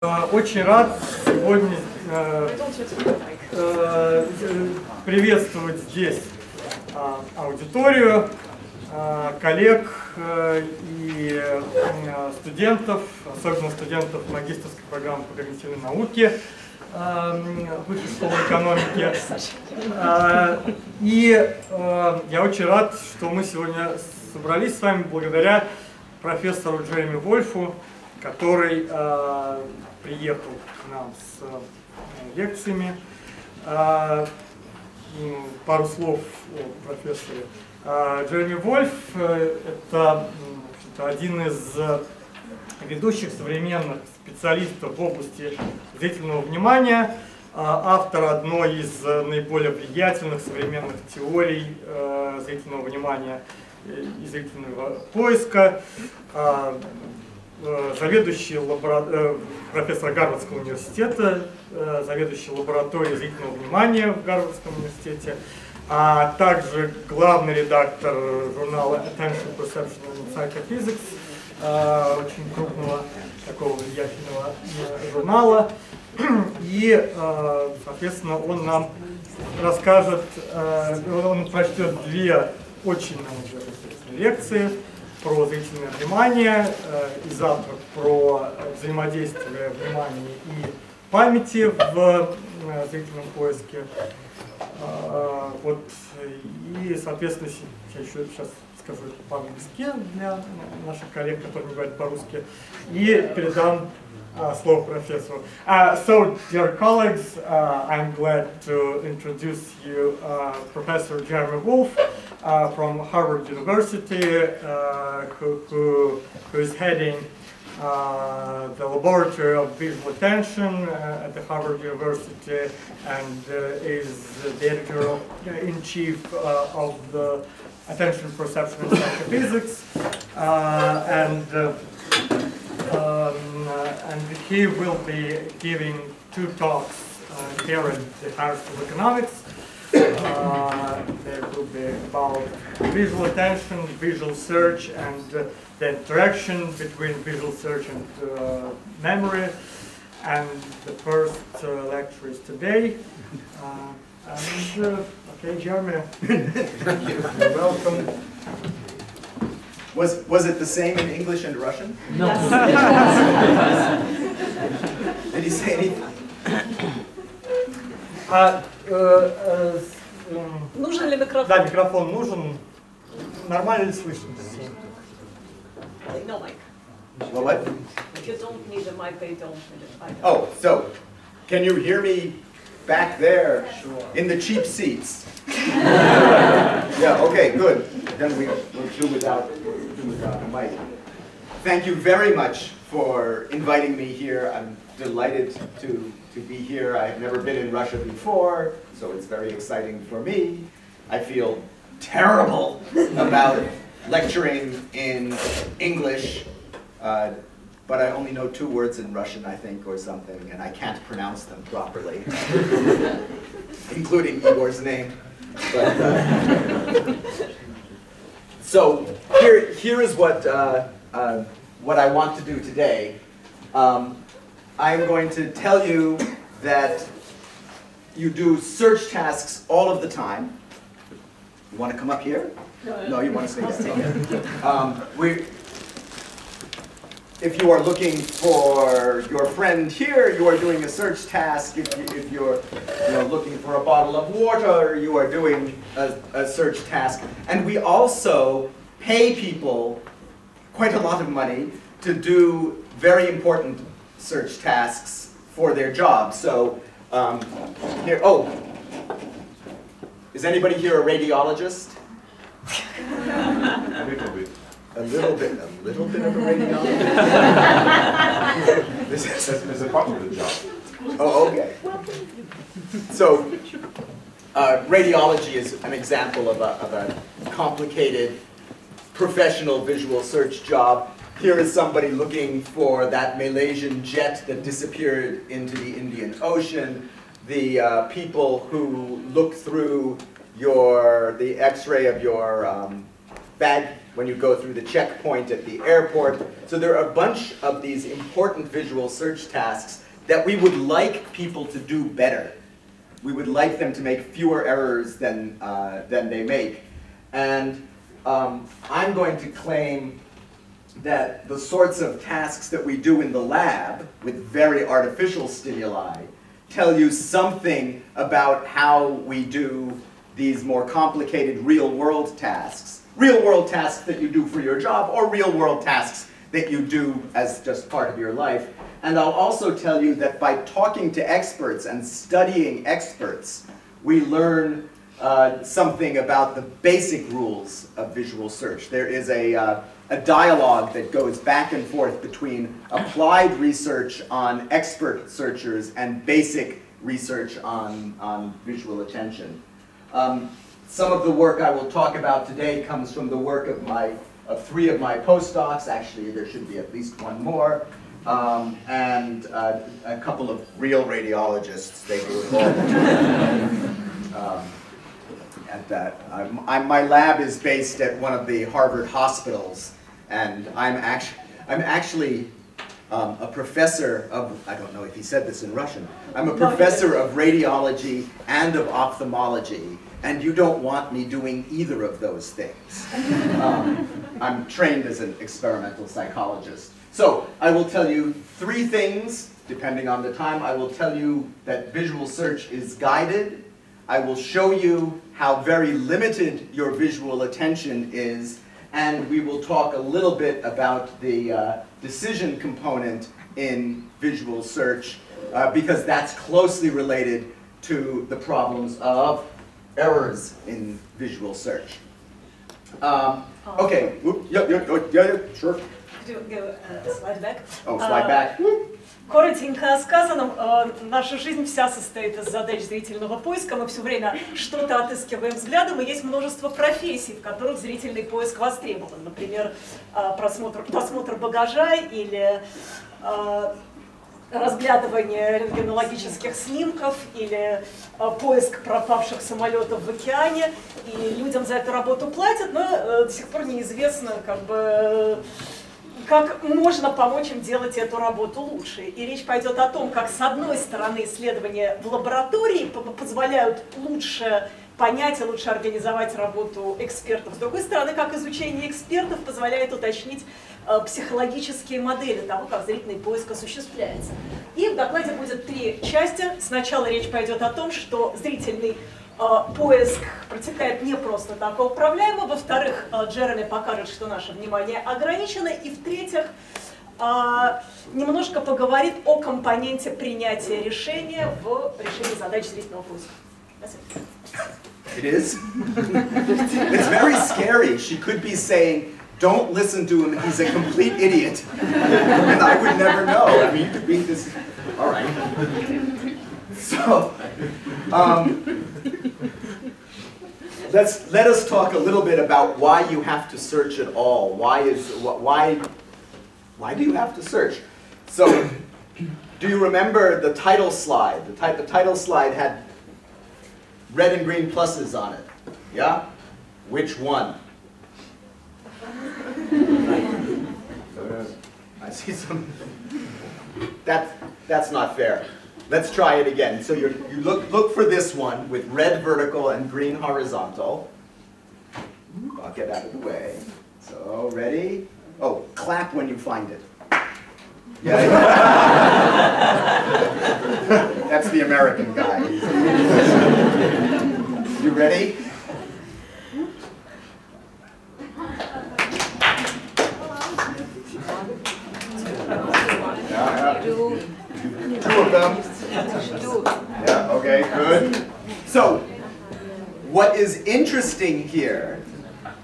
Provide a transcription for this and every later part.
Очень рад сегодня приветствовать здесь аудиторию, коллег и студентов, особенно студентов магистерской программы по когнитивной науке Высшей школы экономики. И я очень рад, что мы сегодня собрались с вами благодаря профессору Джереми Вольфу, который приехал к нам с лекциями. Пару слов о профессоре. Джереми Вольф – это один из ведущих современных специалистов в области зрительного внимания, автор одной из наиболее влиятельных современных теорий зрительного внимания и зрительного поиска, заведующий профессор Гарвардского университета, заведующий лабораторией зрительного внимания в Гарвардском университете, а также главный редактор журнала Attention, Perception and Psychophysics, очень крупного такого влиятельного журнала. И, соответственно, он нам расскажет, он прочтет две очень, на мой взгляд, интересные лекции про зрительное внимание и завтра про взаимодействие внимания и памяти в зрительном поиске. Вот. И, соответственно, я еще сейчас скажу это по-английски для наших коллег, которые не говорят по-русски, и передам слово профессору. So, dear colleagues, I'm glad to introduce you Professor Jeremy Wolfe from Harvard University, who is heading the Laboratory of Visual Attention at the Harvard University and is the editor-in-chief of the Attention, Perception and Psychophysics, and he will be giving two talks here at the Harvard School of Economics. They will be about visual attention, visual search, and the interaction between visual search and memory. And the first lecture is today. Okay, Jeremy. Thank you. You're welcome. Was it the same in English and Russian? No. Did he say anything? Нужен ли микрофон? Да, микрофон нужен. Нормально ли слышно? No mic. Well, what? If you don't need a mic, they don't need a mic. Oh, so can you hear me back there in the cheap seats? Yeah, okay, good. Then we'll do without a mic. Thank you very much for inviting me here. I'm delighted to be here. I've never been in Russia before, so it's very exciting for me. I feel terrible about lecturing in English, but I only know 2 words in Russian, I think, or something, and I can't pronounce them properly, including Igor's name. But, so here is what I want to do today. I'm going to tell you that you do search tasks all of the time. You want to come up here? No, you want to stay there. If you are looking for your friend here, you are doing a search task. If you're looking for a bottle of water, you are doing a search task. And we also pay people quite a lot of money to do very important search tasks for their job. So here, oh, is anybody here a radiologist? A little bit. A little bit of a radiologist. As a part of the job. Oh, okay. So, radiology is an example of a complicated professional visual search job. Here is somebody looking for that Malaysian jet that disappeared into the Indian Ocean. The people who look through the X-ray of your when you go through the checkpoint at the airport. So there are a bunch of these important visual search tasks that we would like people to do better. We would like them to make fewer errors than they make. And I'm going to claim that the sorts of tasks that we do in the lab with very artificial stimuli tell you something about how we do these more complicated real-world tasks. Real-world tasks that you do for your job, or real-world tasks that you do as just part of your life. And I'll also tell you that by talking to experts and studying experts, we learn something about the basic rules of visual search. There is a dialogue that goes back and forth between applied research on expert searchers and basic research on visual attention. Some of the work I will talk about today comes from the work of 3 of my postdocs. Actually, there should be at least 1 more. And a couple of real radiologists. They do it all. My lab is based at one of the Harvard hospitals, and I'm actually a professor of, I don't know if he said this in Russian, I'm a professor of radiology and of ophthalmology, and you don't want me doing either of those things. I'm trained as an experimental psychologist. So I will tell you 3 things, depending on the time. I will tell you that visual search is guided. I will show you how very limited your visual attention is, and we will talk a little bit about the decision component in visual search, because that's closely related to the problems of errors in visual search. Okay, yeah, sure. Slide back. Oh, slide back. Коротенько сказано, наша жизнь вся состоит из задач зрительного поиска. Мы все время что-то отыскиваем взглядом, и есть множество профессий, в которых зрительный поиск востребован. Например, досмотр багажа или разглядывание рентгенологических снимков или поиск пропавших самолетов в океане. И людям за эту работу платят, но до сих пор неизвестно, как можно помочь им делать эту работу лучше. И речь пойдет о том, как с одной стороны исследования в лаборатории позволяют лучше понять и лучше организовать работу экспертов. С другой стороны, как изучение экспертов позволяет уточнить психологические модели того, как зрительный поиск осуществляется. И в докладе будет 3 части. Сначала речь пойдет о том, что зрительный поиск протекает не просто так, а управляемо. Во-вторых, Джереми покажет, что наше внимание ограничено. И в-третьих, немножко поговорит о компоненте принятия решения в решении задач зрительного поиска. Спасибо. It is. It's very scary. She could be saying, don't listen to him, he's a complete idiot. And I would never know. I mean, you could read this. All right. So, let us talk a little bit about why you have to search at all. Why do you have to search? So, do you remember the title slide? The title slide had red and green pluses on it. Yeah? Which one? I see some. That's not fair. Let's try it again. So you look for this one with red vertical and green horizontal. I'll get out of the way. So ready? Oh, clap when you find it. Yeah. That's the American guy. You ready? Yeah. 2 of them. Yeah, okay, good. So, what is interesting here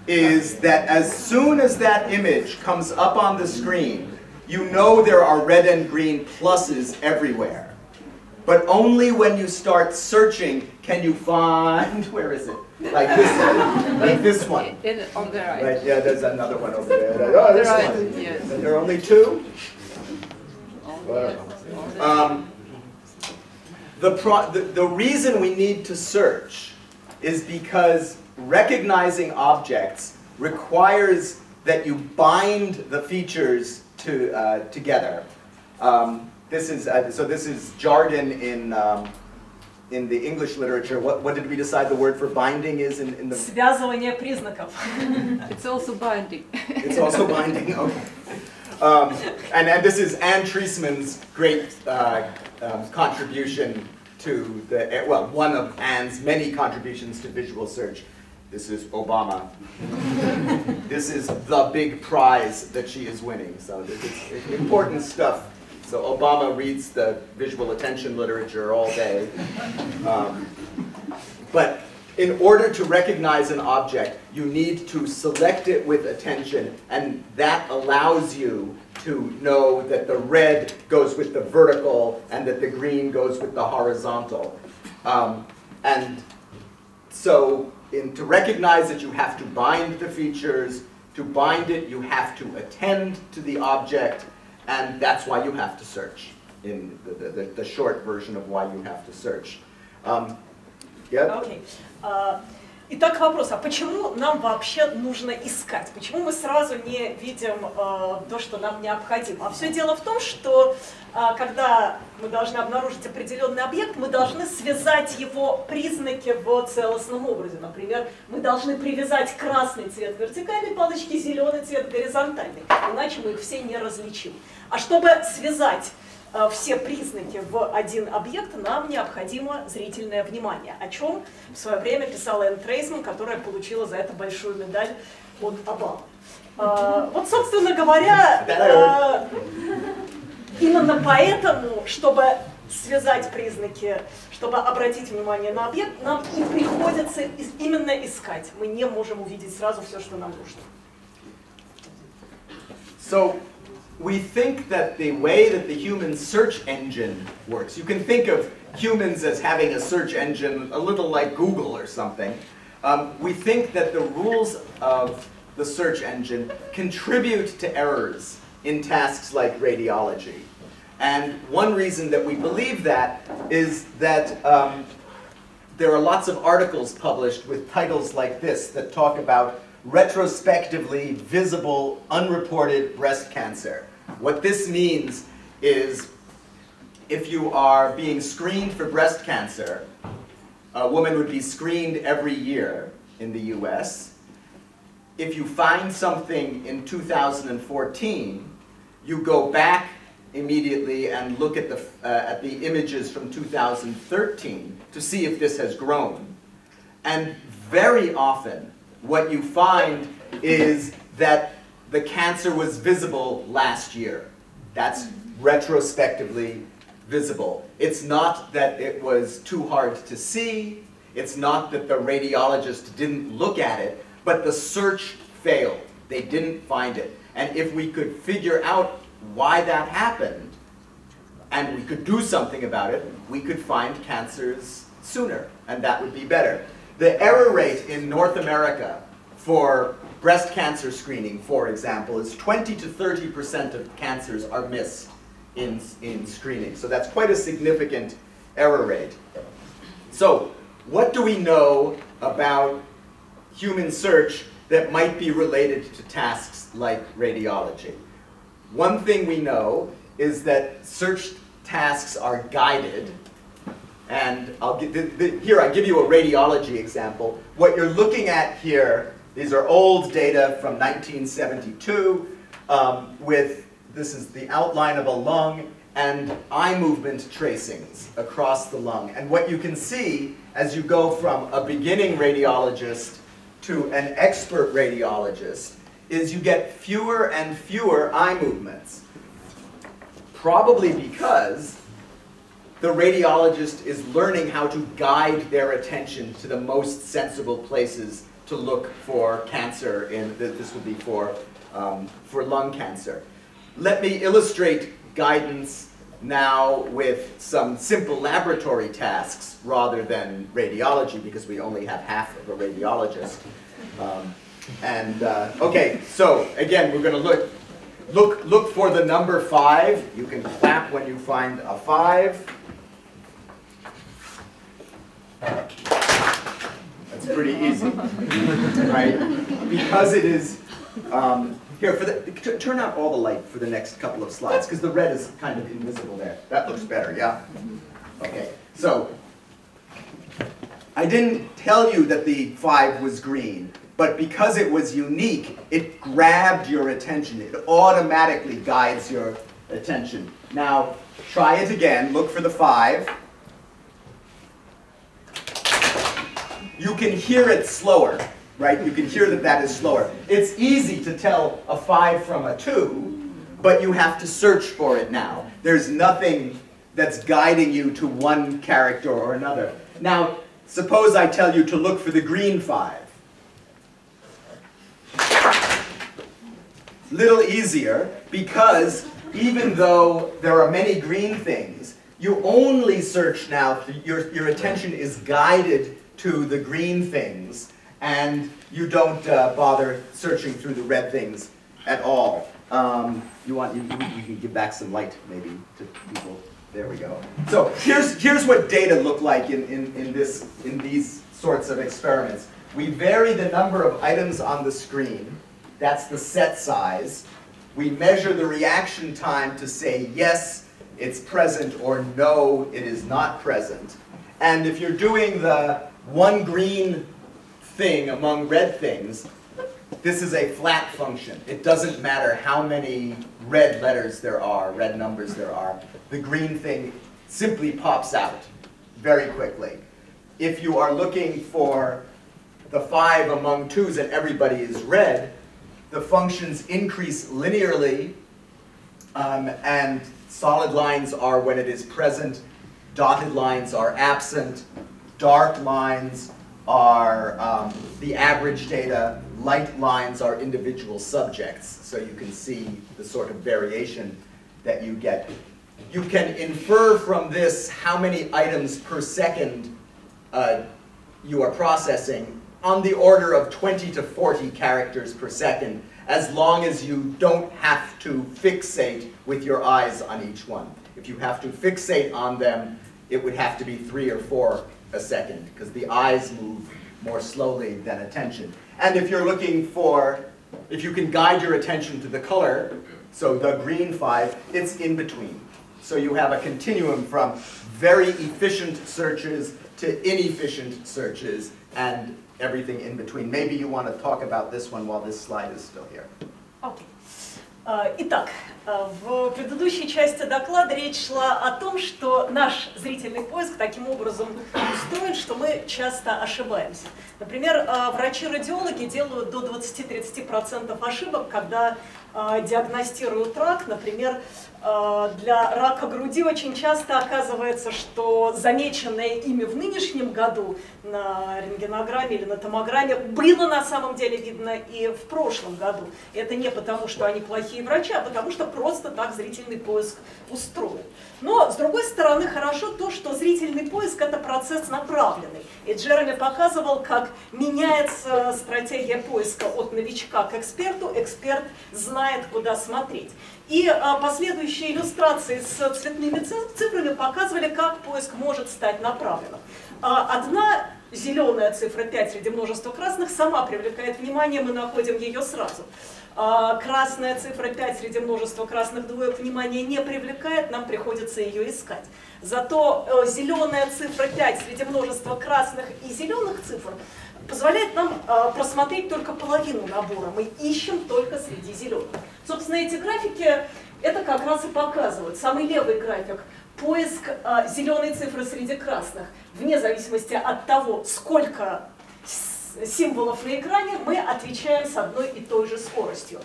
is that as soon as that image comes up on the screen, you know there are red and green pluses everywhere. But only when you start searching can you find, where is it? Like this one. On the right. Right, yeah, there's another one over there. Oh, this one. Yes. And there are only 2? The reason we need to search is because recognizing objects requires that you bind the features together. This is jargon in the English literature. What did we decide the word for binding is in the... Связывание признаков. It's also binding. It's also binding, okay. And this is Anne Treisman's great contribution to the, well, one of Anne's many contributions to visual search. This is Obama. This is the big prize that she is winning. So this is important stuff. So Obama reads the visual attention literature all day. But in order to recognize an object, you need to select it with attention, and that allows you to know that the red goes with the vertical and that the green goes with the horizontal. And so to recognize it, you have to bind the features. To bind it, you have to attend to the object, and that's why you have to search, in the short version of why you have to search. Yeah? Okay. Итак, вопрос, а почему нам вообще нужно искать? Почему мы сразу не видим то, что нам необходимо? А все дело в том, что когда мы должны обнаружить определенный объект, мы должны связать его признаки в целостном образе. Например, мы должны привязать красный цвет к вертикальной палочке, зеленый цвет к горизонтальной, иначе мы их все не различим. А чтобы связать все признаки в один объект, нам необходимо зрительное внимание, о чем в свое время писала Энн Трейсман, которая получила за это большую медаль от Обамы. Вот, собственно говоря, именно поэтому, чтобы связать признаки, чтобы обратить внимание на объект, нам и приходится именно искать. Мы не можем увидеть сразу все, что нам нужно. So, we think that the way that the human search engine works, you can think of humans as having a search engine a little like Google or something. We think that the rules of the search engine contribute to errors in tasks like radiology. And one reason that we believe that is that there are lots of articles published with titles like this that talk about retrospectively visible unreported breast cancer. What this means is if you are being screened for breast cancer, a woman would be screened every year in the US. If you find something in 2014, you go back immediately and look at the images from 2013 to see if this has grown. And very often, what you find is that the cancer was visible last year. That's retrospectively visible. It's not that it was too hard to see. It's not that the radiologist didn't look at it, but the search failed. They didn't find it. And if we could figure out why that happened, and we could do something about it, we could find cancers sooner, and that would be better. The error rate in North America for breast cancer screening, for example, is 20 to 30% of cancers are missed in screening. So that's quite a significant error rate. So what do we know about human search that might be related to tasks like radiology? One thing we know is that search tasks are guided. And here I give you a radiology example. What you're looking at here, these are old data from 1972 this is the outline of a lung and eye movement tracings across the lung. And what you can see as you go from a beginning radiologist to an expert radiologist is you get fewer and fewer eye movements. Probably because the radiologist is learning how to guide their attention to the most sensible places to look for cancer. This would be for lung cancer. Let me illustrate guidance now with some simple laboratory tasks rather than radiology, because we only have half of a radiologist. Okay, so again, we're going to look for the number 5. You can clap when you find a 5. That's It's pretty easy, right? Because it is, here, turn out all the light for the next couple of slides, because the red is kind of invisible there. That looks better, yeah? Okay, so, I didn't tell you that the 5 was green, but because it was unique, it grabbed your attention. It automatically guides your attention. Now, try it again, look for the 5. You can hear it slower, right? You can hear that that is slower. It's easy to tell a 5 from a 2, but you have to search for it now. There's nothing that's guiding you to one character or another. Now, suppose I tell you to look for the green 5. Little easier, because even though there are many green things, you only search now, your attention is guided to the green things, and you don't bother searching through the red things at all. You can give back some light, maybe, to people. There we go. So here's what data look like in these sorts of experiments. We vary the number of items on the screen. That's the set size. We measure the reaction time to say yes, it's present, or no, it is not present. And if you're doing the one green thing among red things, this is a flat function. It doesn't matter how many red letters there are, red numbers there are. The green thing simply pops out very quickly. If you are looking for the 5 among 2s and everybody is red, the functions increase linearly, and solid lines are when it is present, dotted lines are absent, dark lines are the average data, light lines are individual subjects, so you can see the sort of variation that you get. You can infer from this how many items per second you are processing on the order of 20 to 40 characters per second, as long as you don't have to fixate with your eyes on each one. If you have to fixate on them, it would have to be 3 or 4 a second, because the eyes move more slowly than attention. And if you're looking for, if you can guide your attention to the color, so the green 5, it's in between. So you have a continuum from very efficient searches to inefficient searches, and everything in between. Maybe you want to talk about this one while this slide is still here. Okay. Итак, в предыдущей части доклада речь шла о том, что наш зрительный поиск таким образом устроен, что мы часто ошибаемся. Например, врачи-радиологи делают до 20-30% ошибок, когда диагностируют рак. Например, для рака груди очень часто оказывается, что замеченное ими в нынешнем году на рентгенограмме или на томограмме было на самом деле видно и в прошлом году. И это не потому, что они плохие врачи, а потому что просто так зрительный поиск устроен. Но, с другой стороны, хорошо то, что зрительный поиск – это процесс направленный. И Джереми показывал, как меняется стратегия поиска от новичка к эксперту. Эксперт знает, куда смотреть. И последующие иллюстрации с цветными цифрами показывали, как поиск может стать направленным. Одна зеленая цифра 5 среди множества красных сама привлекает внимание, мы находим ее сразу. Красная цифра 5 среди множества красных двоек внимания не привлекает, нам приходится ее искать. Зато зеленая цифра 5 среди множества красных и зеленых цифр позволяет нам просмотреть только половину набора. Мы ищем только среди зеленых. Собственно, эти графики это как раз и показывают. Самый левый график – поиск зеленой цифры среди красных. Вне зависимости от того, сколько символов на экране, мы отвечаем с одной и той же скоростью.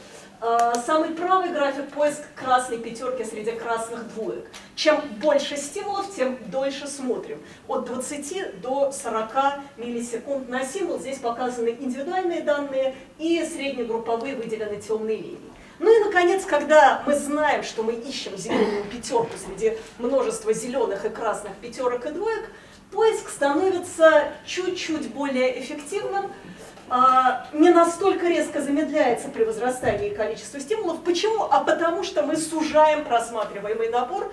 Самый правый график – поиск красной пятерки среди красных двоек. Чем больше стимулов, тем дольше смотрим. От 20 до 40 миллисекунд на символ. Здесь показаны индивидуальные данные и среднегрупповые выделены темные линии. Ну и, наконец, когда мы знаем, что мы ищем зеленую пятерку среди множества зеленых и красных пятерок и двоек, поиск становится чуть-чуть более эффективным, не настолько резко замедляется при возрастании количества стимулов. Почему? А потому что мы сужаем просматриваемый набор,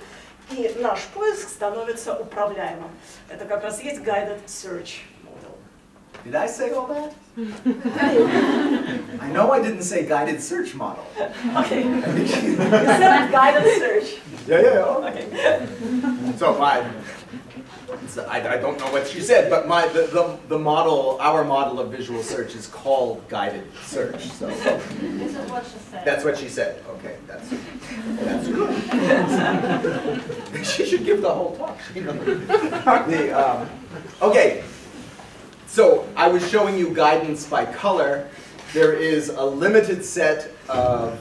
и наш поиск становится управляемым. Это как раз есть guided search model. Did I say all that? I know I didn't say guided search model. Okay. Instead of guided search. Yeah. Okay. So I don't know what she said, but the model, our model of visual search is called guided search. So This is what she said. that's what she said. Okay, that's good. She should give the whole talk. Okay, so I was showing you guidance by color. There is a limited set of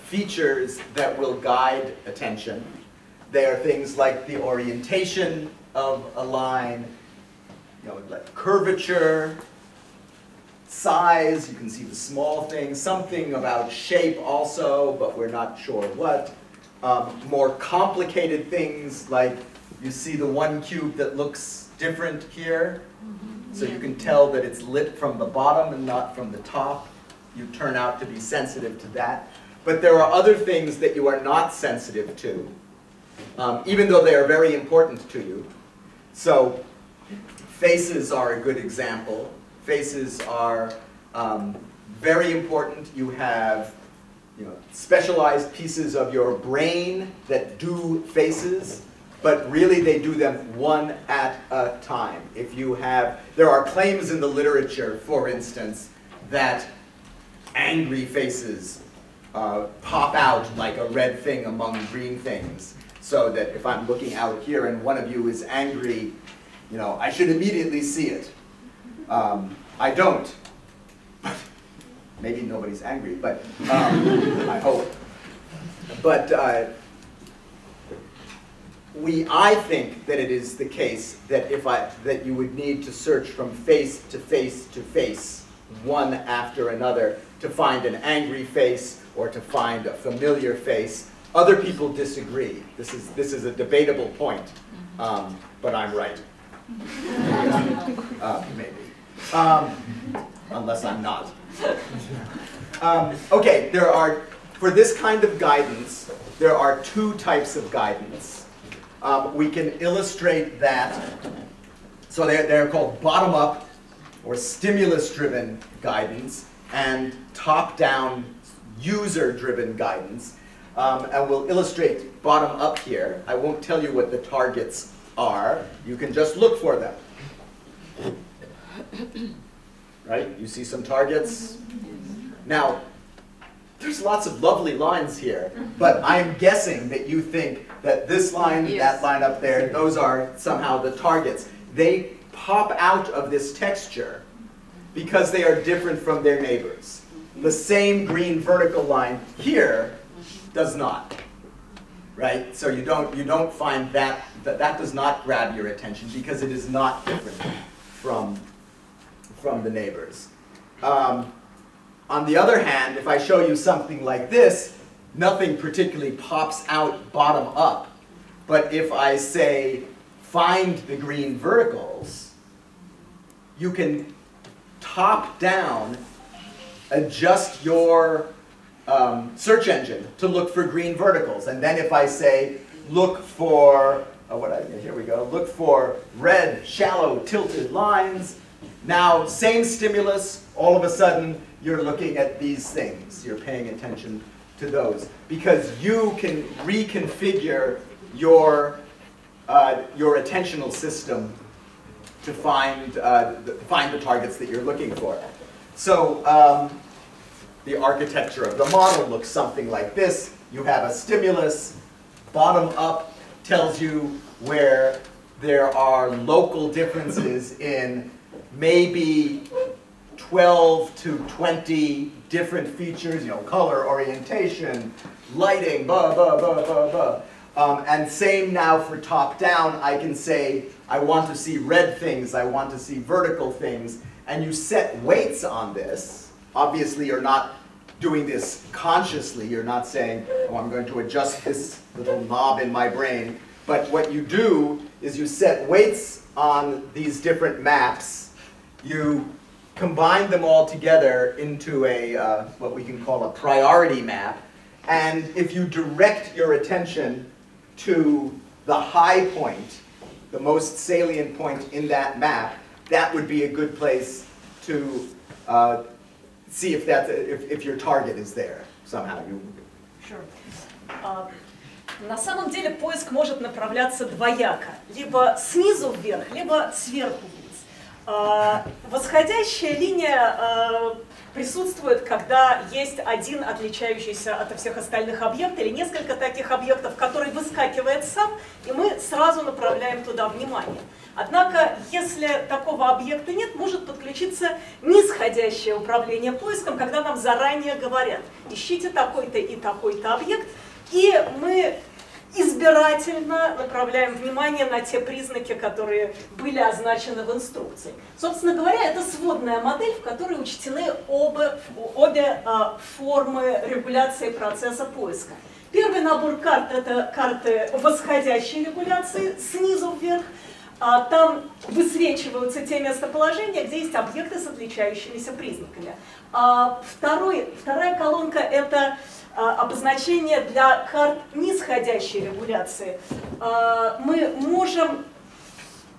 features that will guide attention. They are things like the orientation of a line, like curvature, size, you can see the small things, something about shape also, but we're not sure what. More complicated things like you see the one cube that looks different here, so you can tell that it's lit from the bottom and not from the top. You turn out to be sensitive to that. But there are other things that you are not sensitive to, even though they are very important to you. So faces are a good example. Faces are very important. You have specialized pieces of your brain that do faces, but really they do them one at a time. There are claims in the literature, for instance, that angry faces pop out like a red thing among green things, so that if I'm looking out here and one of you is angry, I should immediately see it. I don't. Maybe nobody's angry, but I hope. But I think that it is the case that that you would need to search from face to face to face, one after another, to find an angry face or to find a familiar face. Other people disagree. This is a debatable point, but I'm right. Maybe. Unless I'm not. Okay, for this kind of guidance, there are two types of guidance. We can illustrate that. So they're called bottom-up or stimulus-driven guidance and top-down user-driven guidance. And we'll illustrate bottom-up here. I won't tell you what the targets are. You can just look for them. Right? You see some targets? Now, there's lots of lovely lines here, but I'm guessing that you think that this line, that line up there, those are somehow the targets. They pop out of this texture because they are different from their neighbors. The same green vertical line here does not. Right? So you don't find that does not grab your attention because it is not different from the neighbors. On the other hand, if I show you something like this, nothing particularly pops out bottom up. But if I say, find the green verticals, you can top down adjust your search engine to look for green verticals. And then if I say, look for, here we go, look for red, shallow, tilted lines. Now, same stimulus, all of a sudden, you're looking at these things. You're paying attention to those. Because you can reconfigure your attentional system to find the targets that you're looking for. So the architecture of the model looks something like this. You have a stimulus. Bottom up tells you where there are local differences in maybe 12 to 20 different features, color, orientation, lighting, blah, blah, blah, blah, blah. And same now for top down. I can say, I want to see red things, I want to see vertical things, and you set weights on this. Obviously, you're not doing this consciously. You're not saying, oh, I'm going to adjust this little knob in my brain. But what you do is you set weights on these different maps. You combine them all together into a what we can call a priority map. And if you direct your attention to the high point, the most salient point in that map, that would be a good place to see if if your target is there somehow. Sure. На самом деле поиск может направляться двояко, либо снизу вверх, либо сверху вниз. Восходящая линия присутствует, когда есть один отличающийся от всех остальных объект или несколько таких объектов, который выскакивает сам, и мы сразу направляем туда внимание. Однако, если такого объекта нет, может подключиться нисходящее управление поиском, когда нам заранее говорят: ищите такой-то и такой-то объект, и мы избирательно направляем внимание на те признаки, которые были означены в инструкции. Собственно говоря, это сводная модель, в которой учтены обе формы регуляции процесса поиска. Первый набор карт — это карты восходящей регуляции, снизу вверх. Там высвечиваются те местоположения, где есть объекты с отличающимися признаками. Вторая колонка — это обозначение для карт нисходящей регуляции. Мы можем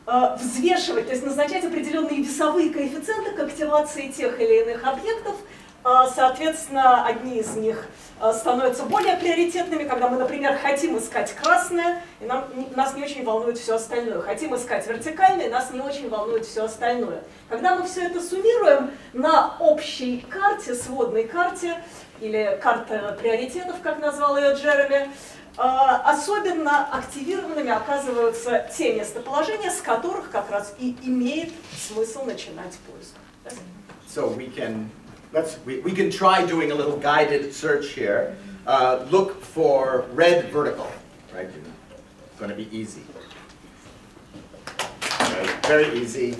взвешивать, то есть назначать определенные весовые коэффициенты к активации тех или иных объектов. Соответственно, одни из них становятся более приоритетными, когда мы, например, хотим искать красное, и нас не очень волнует все остальное. Хотим искать вертикальное, и нас не очень волнует все остальное. Когда мы все это суммируем на общей карте, сводной карте, или карта приоритетов, как назвал ее Джереми, особенно активированными оказываются те местоположения, с которых как раз и имеет смысл начинать поиск. So we can try doing a little guided search here. Look for red vertical, right? It's going to be easy. Okay, very easy.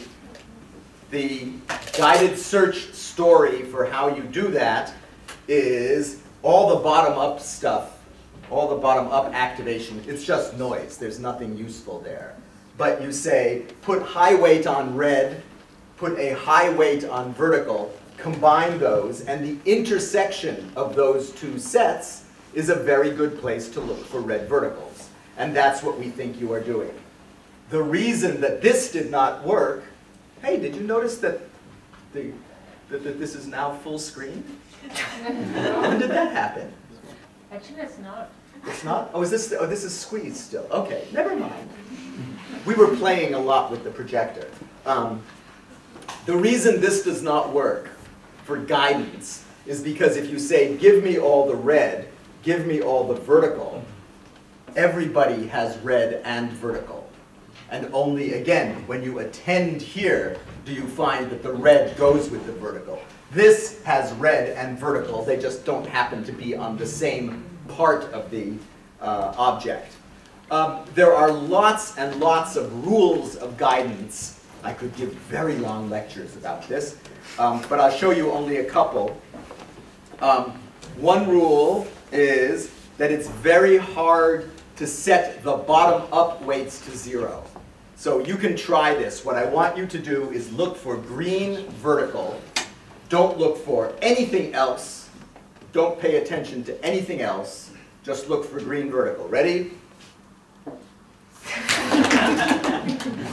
The guided search story for how you do that is all the bottom-up stuff, all the bottom-up activation. It's just noise. There's nothing useful there. But you say, put high weight on red, put a high weight on vertical, combine those, and the intersection of those two sets is a very good place to look for red verticals. And that's what we think you are doing. The reason that this did not work, hey, did you notice that this is now full screen? When did that happen? Actually, it's not. It's not? Oh, this is squeezed still. Okay, never mind. We were playing a lot with the projector. The reason this does not work for guidance is because if you say, give me all the red, give me all the vertical, everybody has red and vertical. And only, again, when you attend here, do you find that the red goes with the vertical. This has red and vertical. They just don't happen to be on the same part of the object. There are lots and lots of rules of guidance. I could give very long lectures about this, but I'll show you only a couple. One rule is that it's very hard to set the bottom-up weights to 0. So you can try this. What I want you to do is look for green vertical. Don't look for anything else. Don't pay attention to anything else. Just look for green vertical. Ready?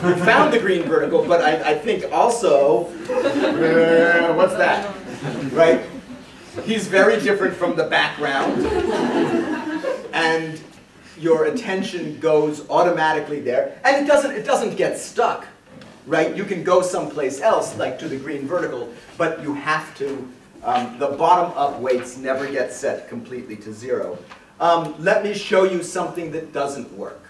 You found the green vertical, but I think also, what's that? Right? He's very different from the background. And your attention goes automatically there. And it doesn't get stuck. Right? You can go someplace else, like to the green vertical, but you have to, the bottom-up weights never get set completely to 0. Let me show you something that doesn't work.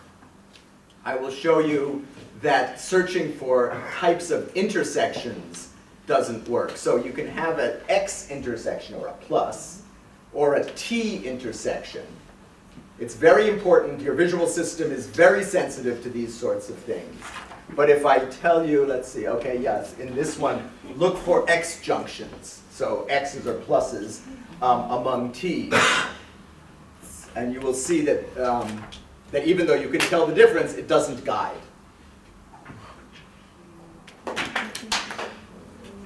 I will show you that searching for types of intersections doesn't work. So you can have an X intersection, or a plus, or a T intersection. It's very important. Your visual system is very sensitive to these sorts of things. But if I tell you, let's see, okay, yes, in this one, look for X junctions. So X's or pluses among T's. And you will see that, that even though you can tell the difference, it doesn't guide.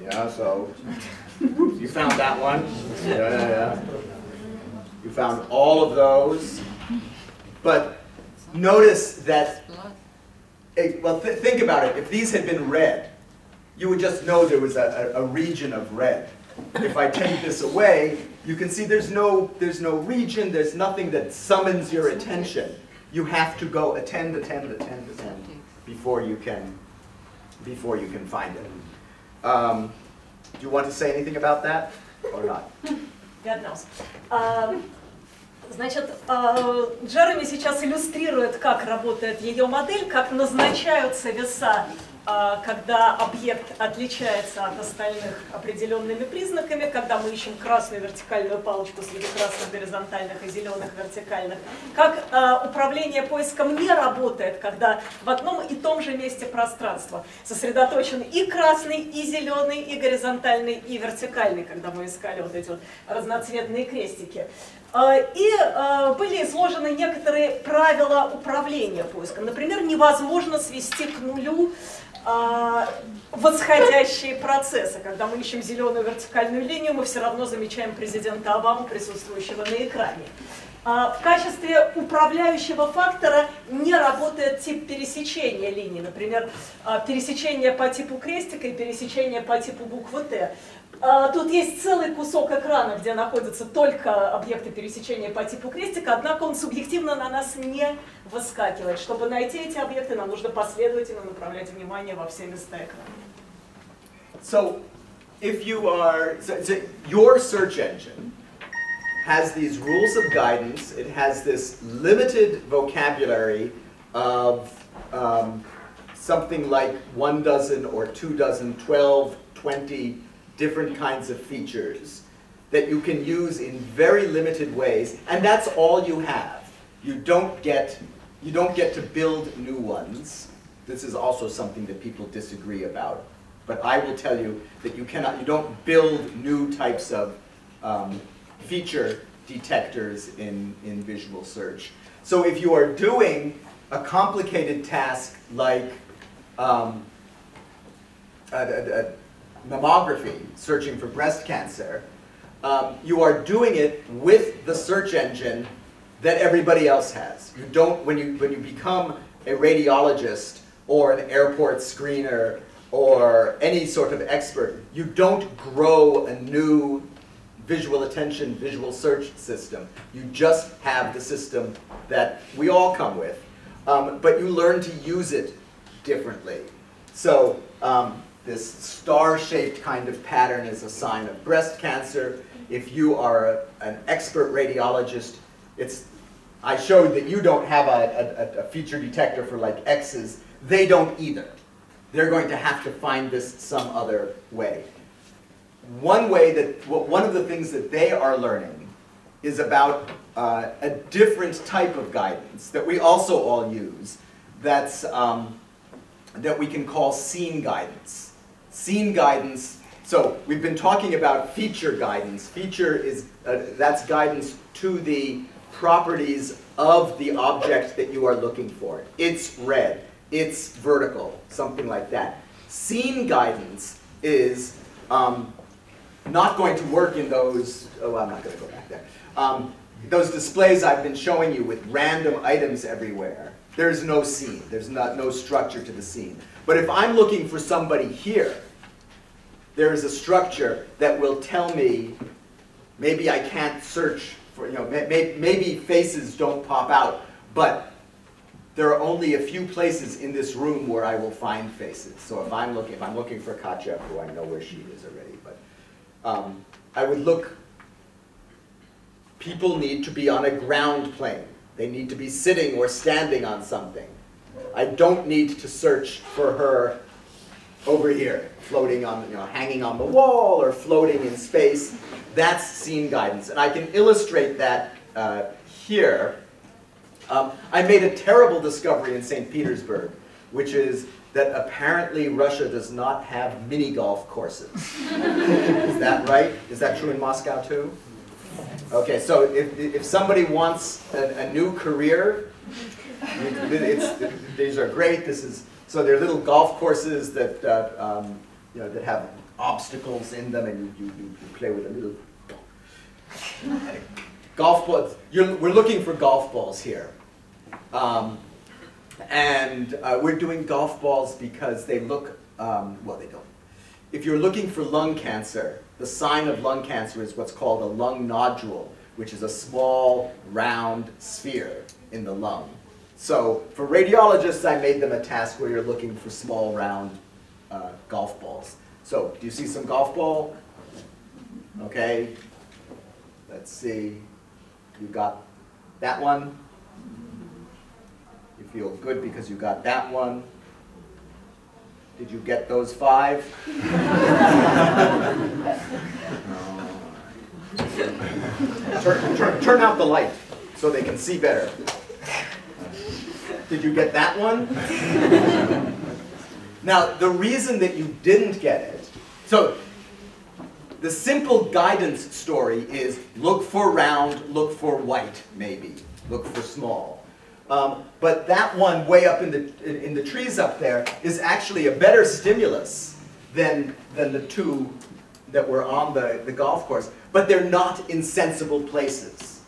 Yeah, so you found that one. Yeah. You found all of those. But notice that, well, think about it. If these had been red, you would just know there was a region of red. If I take this away, you can see there's no region, there's nothing that summons your attention. You have to go attend before you can find it. Do you want to say anything about that or not? God knows. Значит, Джереми сейчас иллюстрирует, как работает ее модель, как назначаются веса, когда объект отличается от остальных определенными признаками, когда мы ищем красную вертикальную палочку среди красных горизонтальных и зеленых вертикальных, как управление поиском не работает, когда в одном и том же месте пространства сосредоточен и красный, и зеленый, и горизонтальный, и вертикальный, когда мы искали вот эти вот разноцветные крестики. И были изложены некоторые правила управления поиском. Например, невозможно свести к нулю восходящие процессы. Когда мы ищем зеленую вертикальную линию, мы все равно замечаем президента Обаму, присутствующего на экране. В качестве управляющего фактора не работает тип пересечения линий. Например, пересечение по типу крестика и пересечение по типу буквы Т. Тут есть целый кусок экрана, где находятся только объекты пересечения по типу крестика, однако он субъективно на нас не выскакивает. Чтобы найти эти объекты, нам нужно последовательно направлять внимание во все места экрана. So, if you are, so your search engine has these rules of guidance, it has this limited vocabulary of something like 1 dozen or 2 dozen, 12, 20 different kinds of features that you can use in very limited ways, and that's all you have. You don't get to build new ones. This is also something that people disagree about, but I will tell you that you don't build new types of feature detectors in visual search. So if you are doing a complicated task like mammography, searching for breast cancer, you are doing it with the search engine that everybody else has. You don't, when you become a radiologist or an airport screener or any sort of expert, you don't grow a new visual attention, visual search system. You just have the system that we all come with, but you learn to use it differently. So this star-shaped kind of pattern is a sign of breast cancer. If you are an expert radiologist, I showed that you don't have a feature detector for like X's. They don't either. They're going to have to find this some other way. One of the things that they are learning is about a different type of guidance that we also all use, that we can call scene guidance. Scene guidance, so we've been talking about feature guidance. Feature is, that's guidance to the properties of the object that you are looking for. It's red, it's vertical, something like that. Scene guidance is not going to work in those, I'm not going to go back there. Those displays I've been showing you with random items everywhere. There's no scene, there's no structure to the scene. But if I'm looking for somebody here, there is a structure that will tell me, maybe I can't search for, maybe faces don't pop out, but there are only a few places in this room where I will find faces. So if I'm looking for Katja, who I know where she is already, but I would look, people need to be on a ground plane. They need to be sitting or standing on something. I don't need to search for her over here, floating on, hanging on the wall or floating in space. That's scene guidance, and I can illustrate that here. I made a terrible discovery in St. Petersburg, which is that apparently Russia does not have mini golf courses. Is that right? Is that true in Moscow too? Okay, so if somebody wants a new career, these are great. So they're little golf courses that that have obstacles in them, and you play with a little golf balls. We're looking for golf balls here, and we're doing golf balls because they look well. They don't. if you're looking for lung cancer, the sign of lung cancer is what's called a lung nodule, which is a small, round sphere in the lung. So for radiologists, I made them a task where you're looking for small, round golf balls. So do you see some golf ball? Okay. Let's see. You got that one. You feel good because you got that one. Did you get those 5? Turn out the light so they can see better. Did you get that one? Now, the reason that you didn't get it, so the simple guidance story is look for round, look for white, maybe. Look for small. But that one way up in the trees up there is actually a better stimulus than the 2 that were on the golf course. But they're not in sensible places.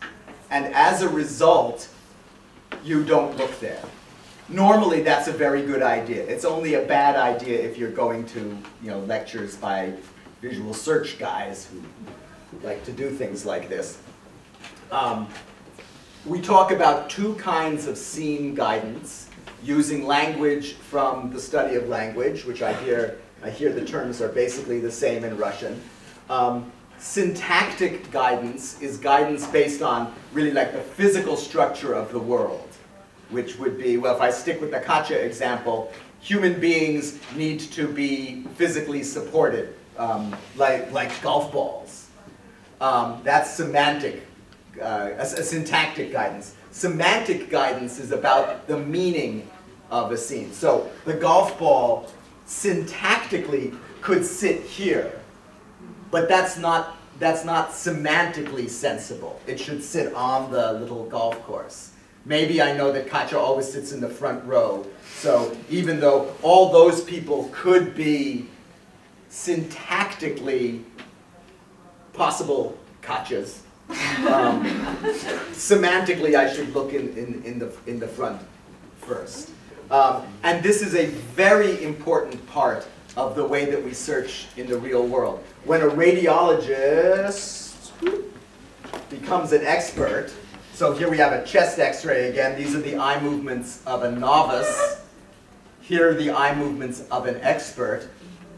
And as a result, you don't look there. Normally, that's a very good idea. It's only a bad idea if you're going to lectures by visual search guys who like to do things like this. We talk about 2 kinds of scene guidance, using language from the study of language, which I hear the terms are basically the same in Russian. Syntactic guidance is guidance based on really like the physical structure of the world, which would be, well, if I stick with the Katya example, human beings need to be physically supported, like golf balls. That's semantic, a syntactic guidance. Semantic guidance is about the meaning of a scene. So the golf ball syntactically could sit here, but that's not semantically sensible. It should sit on the little golf course. Maybe I know that Katya always sits in the front row, so even though all those people could be syntactically possible Katyas, semantically I should look in the front first. And this is a very important part of the way that we search in the real world. When a radiologist becomes an expert, so here we have a chest x-ray again. These are the eye movements of a novice. Here are the eye movements of an expert.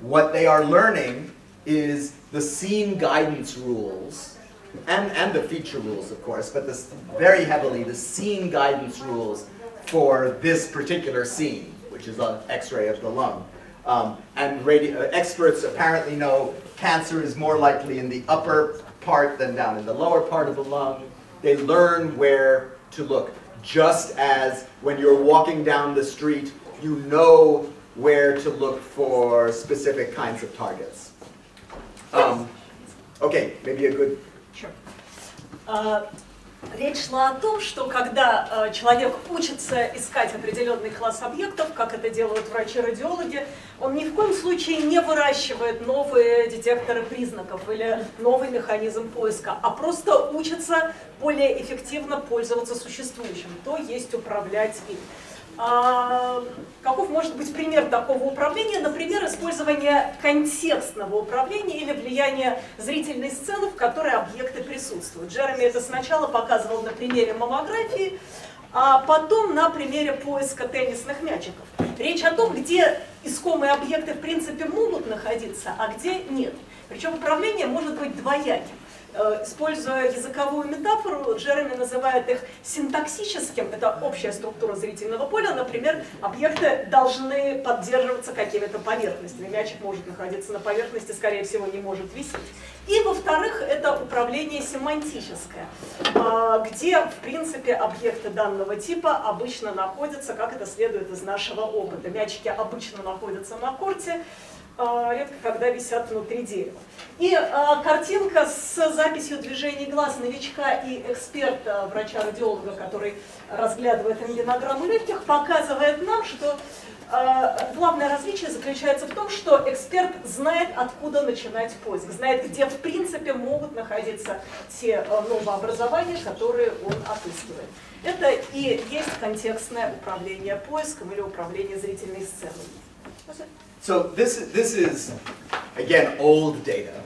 What they are learning is the scene guidance rules, and the feature rules, of course, but very heavily the scene guidance rules for this particular scene, which is an x-ray of the lung. And experts apparently know cancer is more likely in the upper part than down in the lower part of the lung. They learn where to look, just as when you're walking down the street, you know where to look for specific kinds of targets. Okay, maybe a good... Sure. Речь шла о том, что когда человек учится искать определенный класс объектов, как это делают врачи-радиологи, он ни в коем случае не выращивает новые детекторы признаков или новый механизм поиска, а просто учится более эффективно пользоваться существующим, то есть управлять им. Каков может быть пример такого управления? Например, использование контекстного управления или влияние зрительной сцены, в которой объекты присутствуют. Джереми это сначала показывал на примере маммографии, а потом на примере поиска теннисных мячиков. Речь о том, где искомые объекты в принципе могут находиться, а где нет. Причем управление может быть двояким. Используя языковую метафору, Джереми называет их синтаксическим, это общая структура зрительного поля, например, объекты должны поддерживаться какими-то поверхностями, мячик может находиться на поверхности, скорее всего, не может висеть. И, во-вторых, это управление семантическое, где, в принципе, объекты данного типа обычно находятся, как это следует из нашего опыта. Мячики обычно находятся на корте, редко когда висят внутри дерева. И картинка с записью движений глаз новичка и эксперта, врача-радиолога, который разглядывает рентгенограмму легких, показывает нам, что главное различие заключается в том, что эксперт знает, откуда начинать поиск, знает, где в принципе могут находиться те новообразования, которые он отыскивает. Это и есть контекстное управление поиском или управление зрительной сценой. So this is Again, old data.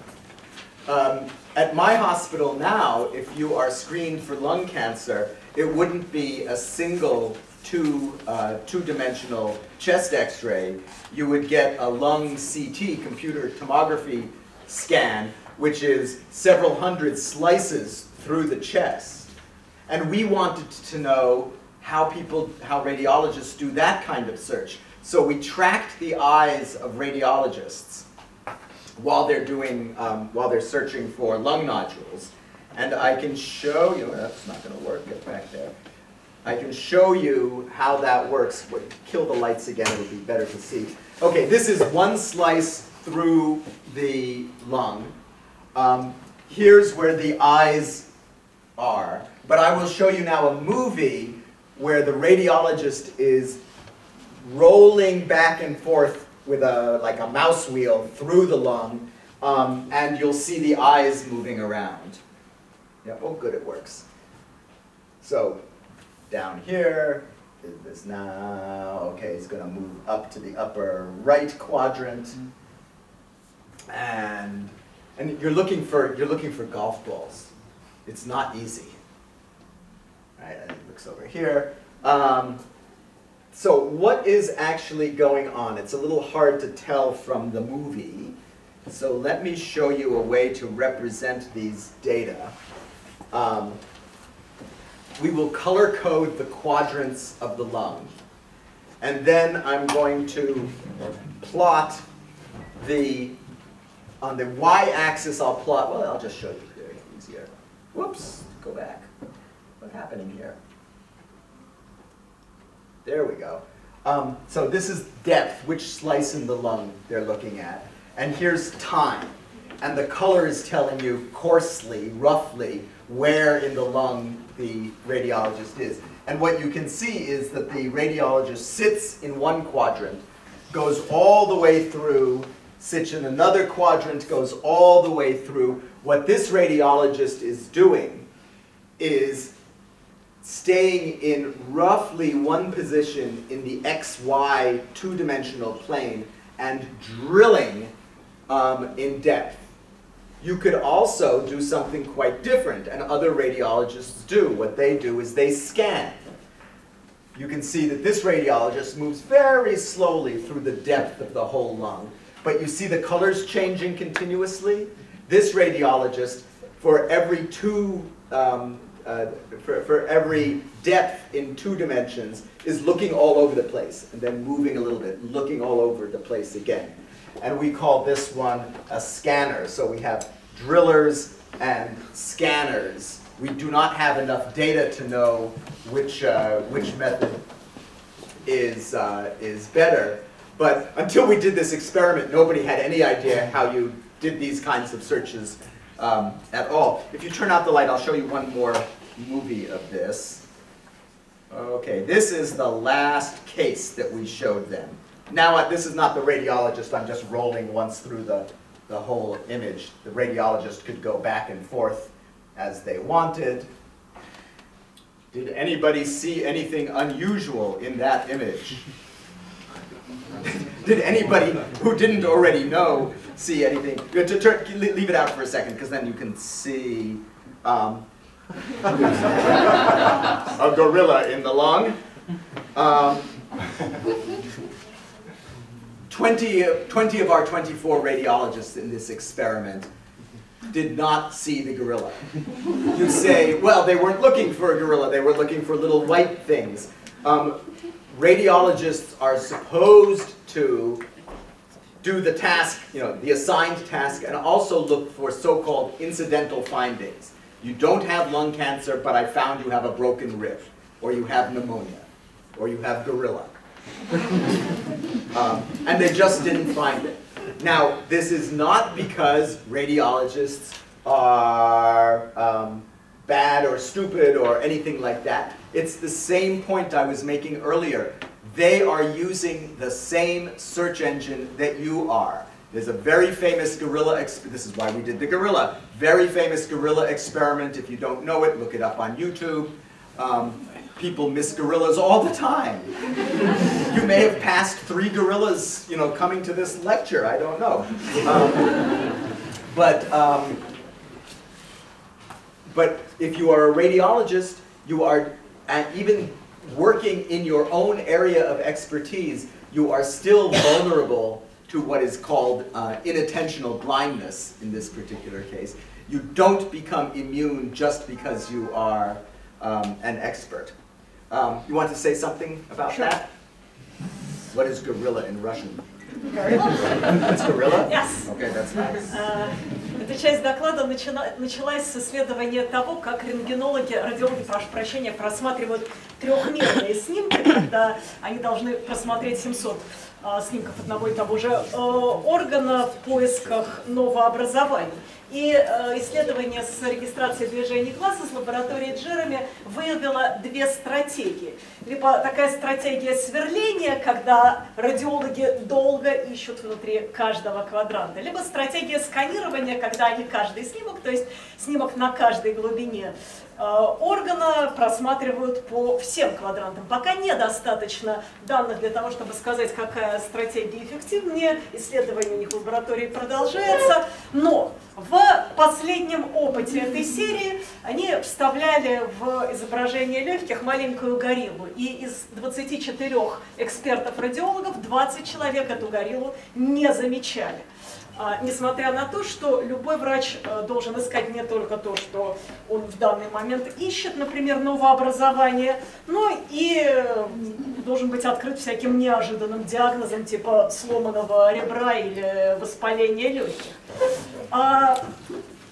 At my hospital now, if you are screened for lung cancer, it wouldn't be a single two-dimensional chest x-ray. You would get a lung CT, computer tomography scan, which is several hundred slices through the chest. And we wanted to know how radiologists do that kind of search. So we tracked the eyes of radiologists while they're searching for lung nodules. And I can show you, that's not going to work, get back there. I can show you how that works. Kill the lights again, it'll be better to see. Okay, this is one slice through the lung. Here's where the eyes are. But I will show you now a movie where the radiologist is rolling back and forth with like a mouse wheel through the lung, and you'll see the eyes moving around. Yeah, oh good, it works. So down here is this now. Okay, it's going to move up to the upper right quadrant, and you're looking for golf balls. It's not easy. All right, and it looks over here. So what is actually going on? It's a little hard to tell from the movie. So let me show you a way to represent these data. We will color code the quadrants of the lung. And then I'm going to plot on the y-axis I'll plot, well, I'll just show you here, it's easier. Whoops, go back. What's happening here? There we go. So this is depth, which slice in the lung they're looking at. And here's time. And the color is telling you coarsely, roughly, where in the lung the radiologist is. And what you can see is that the radiologist sits in one quadrant, goes all the way through, sits in another quadrant, goes all the way through. What this radiologist is doing is staying in roughly one position in the XY two-dimensional plane and drilling in depth. You could also do something quite different, and other radiologists do. What they do is they scan. You can see that this radiologist moves very slowly through the depth of the whole lung, but you see the colors changing continuously. This radiologist, for every for every depth in 2 dimensions, is looking all over the place, and then moving a little bit, looking all over the place again. And we call this one a scanner. So we have drillers and scanners. We do not have enough data to know which method is better. But until we did this experiment, nobody had any idea how you did these kinds of searches at all. If you turn out the light, I'll show you one more movie of this. Okay, this is the last case that we showed them. Now, this is not the radiologist. I'm just rolling once through the whole image. The radiologist could go back and forth as they wanted. Did anybody see anything unusual in that image? Did anybody who didn't already know see anything? Leave it out for a second, because then you can see a gorilla in the lung. 20 of our 24 radiologists in this experiment did not see the gorilla. You say, well, they weren't looking for a gorilla, they were looking for little white things. Radiologists are supposed to do the task, the assigned task, and also look for so-called incidental findings. You don't have lung cancer, but I found you have a broken rib, or you have pneumonia, or you have gorilla. And they just didn't find it. Now, this is not because radiologists are bad or stupid or anything like that. It's the same point I was making earlier. They are using the same search engine that you are. There's a very famous gorilla, this is why we did the gorilla, very famous gorilla experiment. If you don't know it, look it up on YouTube. people miss gorillas all the time. You may have passed 3 gorillas, you know, coming to this lecture. I don't know. But if you are a radiologist, you are, even working in your own area of expertise, you are still vulnerable to what is called inattentional blindness in this particular case. You don't become immune just because you are an expert. You want to say something about that? What is gorilla in Russian? That's gorilla? Yes. Okay, that's nice. Эта часть доклада началась с исследования того, как рентгенологи, радиологи, прошу прощения, просматривают трехмерные снимки, когда они должны просмотреть 700 снимков одного и того же органа в поисках новообразований. И исследование с регистрацией движений глаз из лаборатории Джереми выявило 2 стратегии. Либо такая стратегия сверления, когда радиологи долго ищут внутри каждого квадранта, либо стратегия сканирования, когда они каждый снимок, то есть снимок на каждой глубине органа, просматривают по всем квадрантам. Пока недостаточно данных для того, чтобы сказать, какая стратегия эффективнее. Исследование у них в лаборатории продолжается. Но в последнем опыте этой серии они вставляли в изображение легких маленькую гориллу. И из 24 экспертов-радиологов 20 человек эту гориллу не замечали. Несмотря на то, что любой врач должен искать не только то, что он в данный момент ищет, например, новообразование, но и должен быть открыт всяким неожиданным диагнозом, типа сломанного ребра или воспаления легких.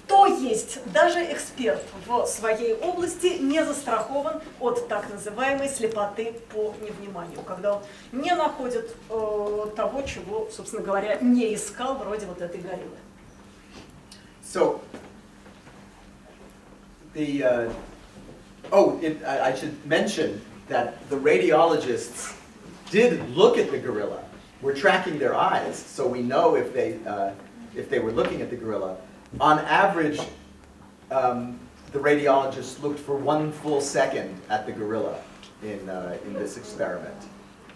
То есть даже эксперт в своей области не застрахован от так называемой слепоты по невниманию, когда он не находит того, чего, собственно говоря, не искал, вроде вот этой гориллы. So, I should mention that the radiologists did look at the gorilla. We're tracking their eyes, so we know if they were looking at the gorilla. On average, the radiologists looked for 1 full second at the gorilla in this experiment.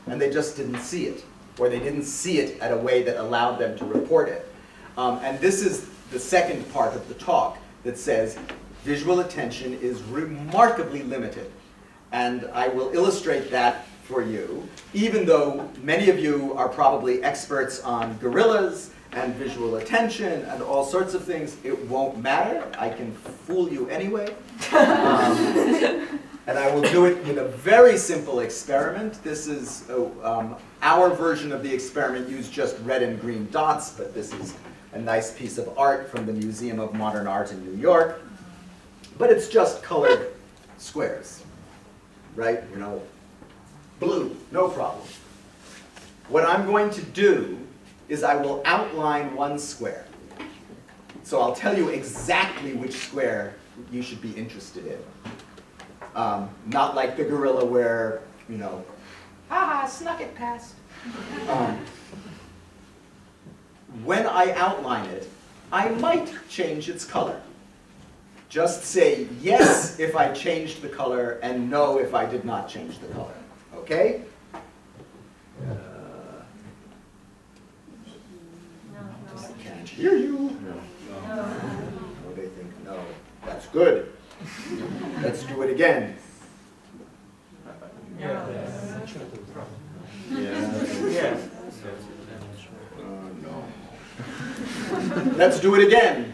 And they just didn't see it, or they didn't see it at a way that allowed them to report it. And this is the second part of the talk that says visual attention is remarkably limited. And I will illustrate that for you, even though many of you are probably experts on gorillas and visual attention and all sorts of things. It won't matter. I can fool you anyway. And I will do it with a very simple experiment. This is our version of the experiment used just red and green dots, but this is a nice piece of art from the Museum of Modern Art in New York. But it's just colored squares, right? You know, blue, no problem. What I'm going to do is I will outline 1 square. So I'll tell you exactly which square you should be interested in. Not like the gorilla where, you know, snuck it past. When I outline it, I might change its color. Just say yes if I changed the color and no if I did not change the color. Okay? Hear you? No. Oh, they think no. That's good. Let's do it again. Yeah. No. Let's do it again.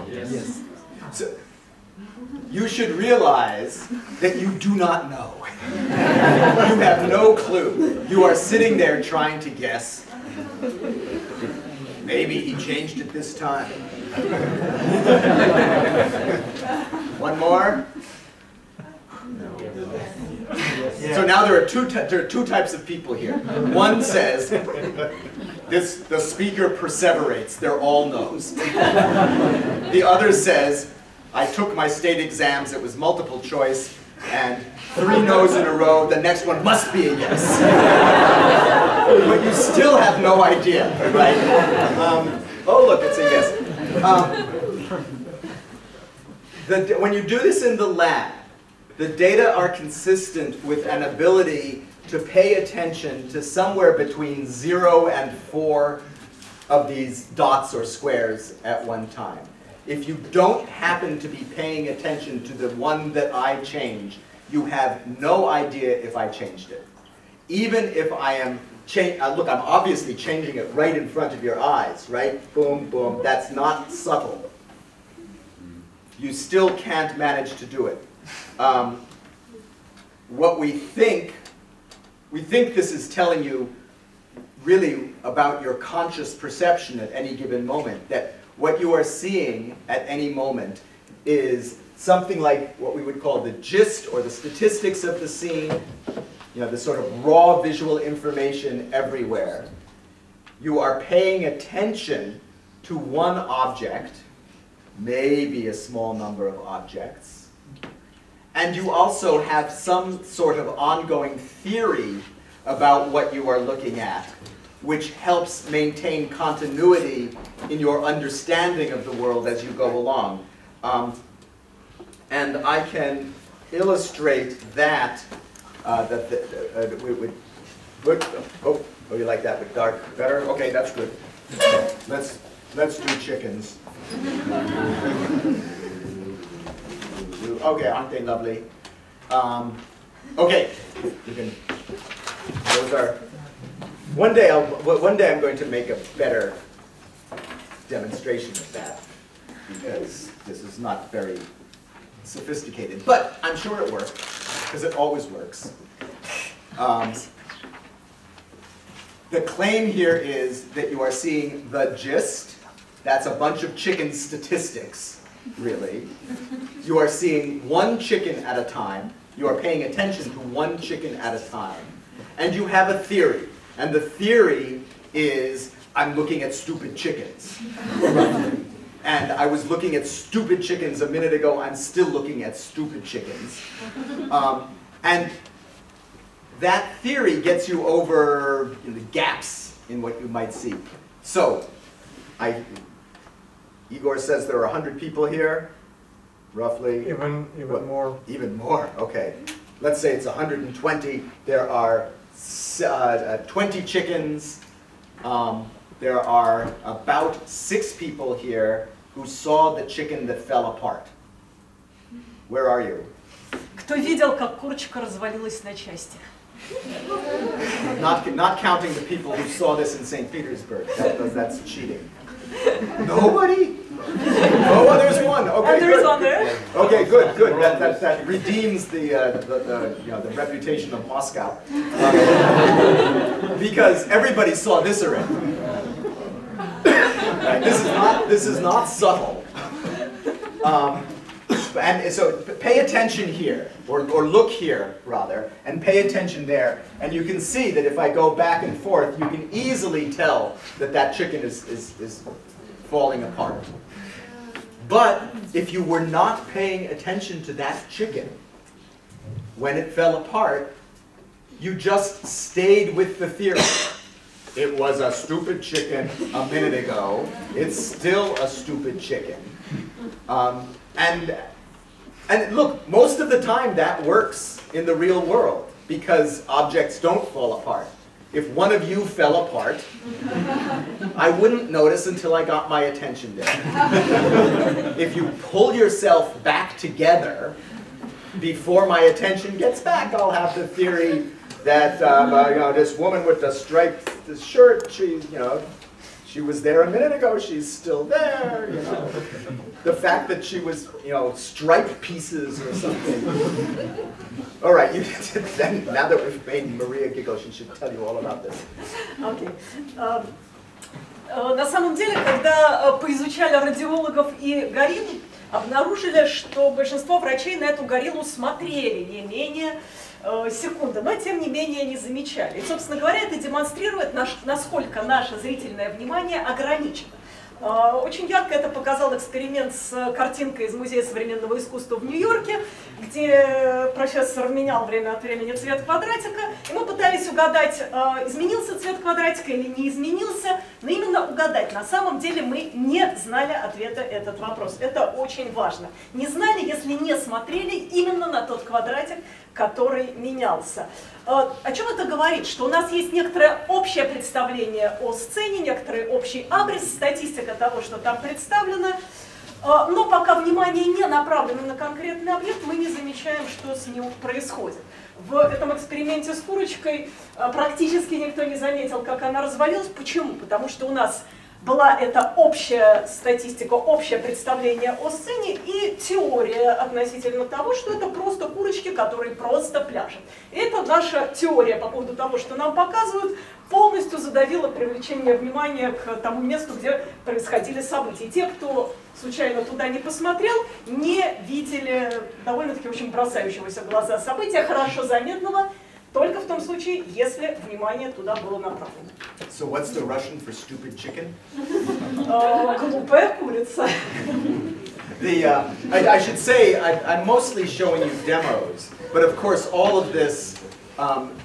Yes. So, you should realize that you do not know. You have no clue. You are sitting there trying to guess. Maybe he changed it this time. One more? So now there are two types of people here. One says, the speaker perseverates, they're all no's. The other says, I took my state exams, it was multiple choice, and 3 no's in a row, the next one must be a yes. But you still have no idea, right? Oh look, it's a yes. When you do this in the lab, the data are consistent with an ability to pay attention to somewhere between 0 and 4 of these dots or squares at one time. If you don't happen to be paying attention to the one that I change, you have no idea if I changed it. Even if I am look, I'm obviously changing it right in front of your eyes, right? Boom, boom. That's not subtle. You still can't manage to do it. What we think this is telling you really about your conscious perception at any given moment, that what you are seeing at any moment is something like what we would call the gist or the statistics of the scene, you know, the sort of raw visual information everywhere. You are paying attention to one object, maybe a small number of objects, and you also have some sort of ongoing theory about what you are looking at, which helps maintain continuity in your understanding of the world as you go along. And I can illustrate that, you like that with dark better? Okay, that's good. Let's do chickens. Okay, aren't they lovely? Okay, you can. Those are. One day I'm going to make a better demonstration of that, because this is not very sophisticated, but I'm sure it works, because it always works. The claim here is that you are seeing the gist. That's a bunch of chicken statistics, really. You are seeing one chicken at a time. You are paying attention to one chicken at a time. And you have a theory. And the theory is, I'm looking at stupid chickens. And I was looking at stupid chickens a minute ago. I'm still looking at stupid chickens. And that theory gets you over the gaps in what you might see. So, Igor says there are 100 people here, roughly. Even more. Even more, okay. Let's say it's 120. There are 20 chickens. There are about 6 people here who saw the chicken that fell apart. Where are you? Кто видел, как курочка развалилась на части? Not counting the people who saw this in St. Petersburg. That's cheating. Nobody? Oh, there's one. Okay, there's good. one there. Okay, good, good. That redeems the reputation of Moscow, because everybody saw this already. Right? This is not subtle. And so pay attention here, or look here rather, and pay attention there, and you can see that if I go back and forth, you can easily tell that that chicken is falling apart. But if you were not paying attention to that chicken when it fell apart, you just stayed with the theory. It was a stupid chicken a minute ago. It's still a stupid chicken. And look, most of the time that works in the real world, because objects don't fall apart. If one of you fell apart, I wouldn't notice until I got my attention there. If you pull yourself back together, before my attention gets back, I'll have the theory that this woman with the striped shirt, she was there a minute ago, she's still there, The fact that she was, striped pieces or something. All right, now that we've made Maria giggle, she should tell you all about this. Okay. На самом деле, когда поизучали радиологов и горилл, обнаружили, что большинство врачей на эту гориллу смотрели не менее секунды, но тем не менее не замечали. И, собственно говоря, это демонстрирует, насколько наше зрительное внимание ограничено. Очень ярко это показал эксперимент с картинкой из Музея современного искусства в Нью-Йорке, где профессор менял время от времени цвет квадратика, и мы пытались угадать, изменился цвет квадратика или не изменился, но именно угадать. На самом деле мы не знали ответа на этот вопрос. Это очень важно. Не знали, если не смотрели именно на тот квадратик, который менялся. О чем это говорит? Что у нас есть некоторое общее представление о сцене, некоторый общий абрис, статистика того, что там представлено, но пока внимание не направлено на конкретный объект, мы не замечаем, что с ним происходит. В этом эксперименте с курочкой практически никто не заметил, как она развалилась. Почему? Потому что у нас была эта общая статистика, общее представление о сцене и теория относительно того, что это просто курочки, которые просто пляшут. И это наша теория по поводу того, что нам показывают, полностью задавила привлечение внимания к тому месту, где происходили события. И те, кто случайно туда не посмотрел, не видели довольно-таки очень бросающегося в глаза события, хорошо заметного, только в том случае, если внимание туда было направлено. So what's the Russian for stupid chicken? Глупая курица. I should say I'm mostly showing you demos, but of course all of this,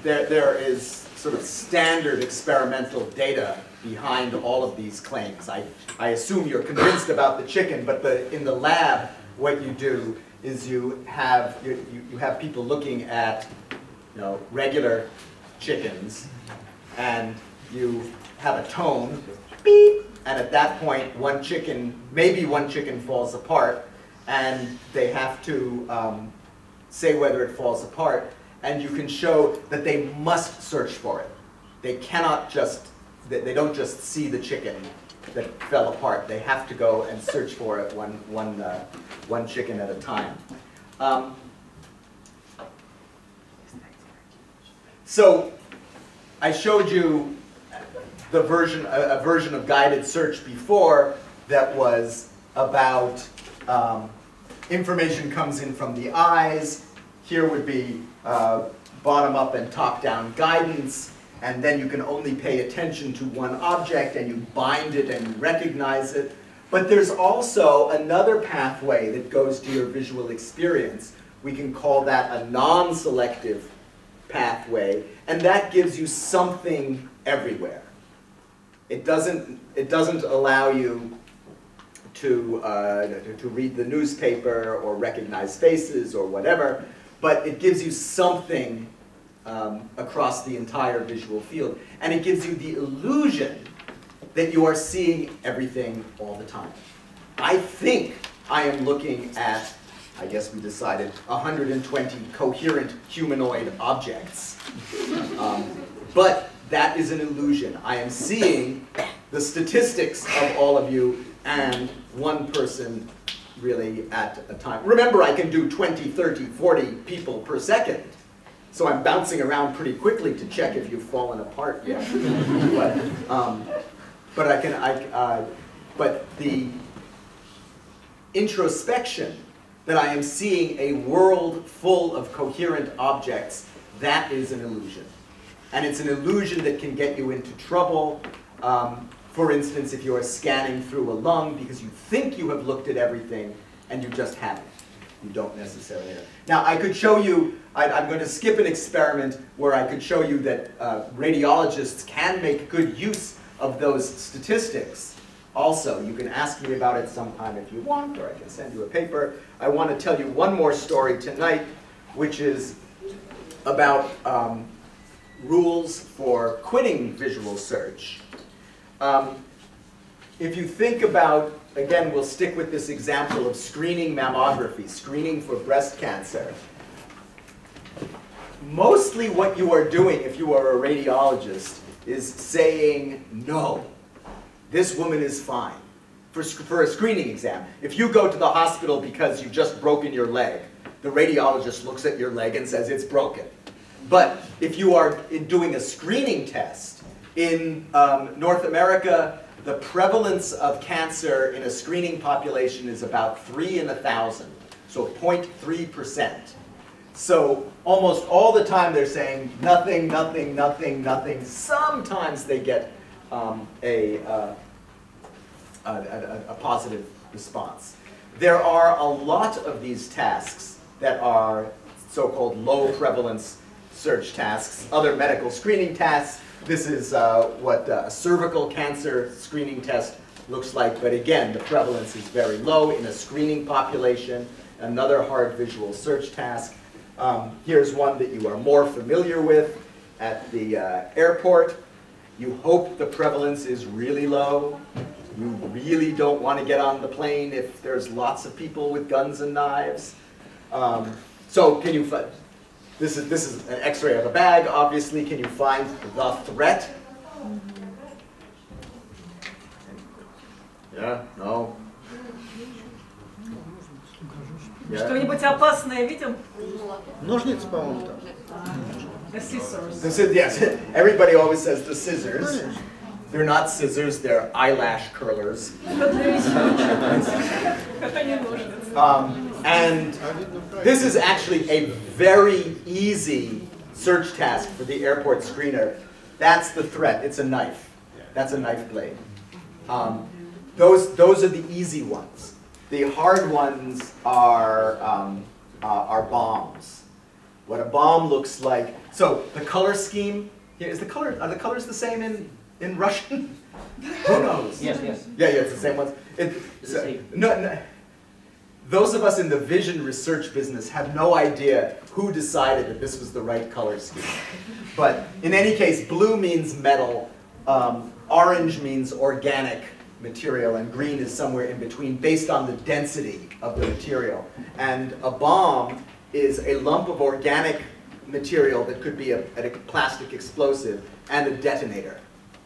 there is sort of standard experimental data behind all of these claims. I assume you're convinced about the chicken, but in the lab, what you do is you have people looking at regular chickens, and you have a tone, beep, and at that point, maybe one chicken falls apart, and they have to say whether it falls apart, and you can show that they must search for it. They cannot they don't just see the chicken that fell apart. They have to go and search for it one chicken at a time. So I showed you a version of guided search before that was about information comes in from the eyes. Here would be bottom-up and top-down guidance, and then you can only pay attention to one object and you bind it and you recognize it. But there's also another pathway that goes to your visual experience. We can call that a non-selective pathway, and that gives you something everywhere. It doesn't allow you to read the newspaper or recognize faces or whatever, but it gives you something across the entire visual field, and it gives you the illusion that you are seeing everything all the time. I think I am looking at, I guess we decided, 120 coherent humanoid objects. But that is an illusion. I am seeing the statistics of all of you and one person really at a time. Remember, I can do 20, 30, 40 people per second. So I'm bouncing around pretty quickly to check if you've fallen apart yet. But the introspection that I am seeing a world full of coherent objects, that is an illusion. And it's an illusion that can get you into trouble. For instance, if you are scanning through a lung because you think you have looked at everything and you just haven't. You don't necessarily know. Now, I could show you, I'm going to skip an experiment where I could show you that radiologists can make good use of those statistics. Also, you can ask me about it sometime if you want, or I can send you a paper. I want to tell you one more story tonight, which is about rules for quitting visual search. If you think about, again, we'll stick with this example of screening mammography, screening for breast cancer. Mostly what you are doing, if you are a radiologist, is saying, no, this woman is fine. For a screening exam, if you go to the hospital because you've just broken your leg, the radiologist looks at your leg and says it's broken. But if you are doing a screening test, in North America, the prevalence of cancer in a screening population is about 3 in 1,000, so 0.3%. So almost all the time they're saying nothing, nothing, nothing, nothing. Sometimes they get a positive response. There are a lot of these tasks that are so-called low prevalence search tasks, other medical screening tasks. This is what a cervical cancer screening test looks like, but again, the prevalence is very low in a screening population. Another hard visual search task. Here's one that you are more familiar with at the airport. You hope the prevalence is really low. You really don't want to get on the plane if there's lots of people with guns and knives. So can you find, this is an x-ray of a bag, obviously. Can you find the threat? Yeah, no. Что-нибудь опасное видим? Ножницы, по-моему, там. The scissors. Yes, everybody always says the scissors. They're not scissors, they're eyelash curlers. And this is actually a very easy search task for the airport screener. That's the threat. It's a knife. That's a knife blade. Those are the easy ones. The hard ones are bombs. What a bomb looks like. So the color scheme here is are the colors the same in Russian? Who knows? Yes, yes. Yeah, it's the same ones. No, those of us in the vision research business have no idea who decided that this was the right color scheme. But in any case, blue means metal, orange means organic material, and green is somewhere in between based on the density of the material. And a bomb is a lump of organic material that could be a plastic explosive and a detonator,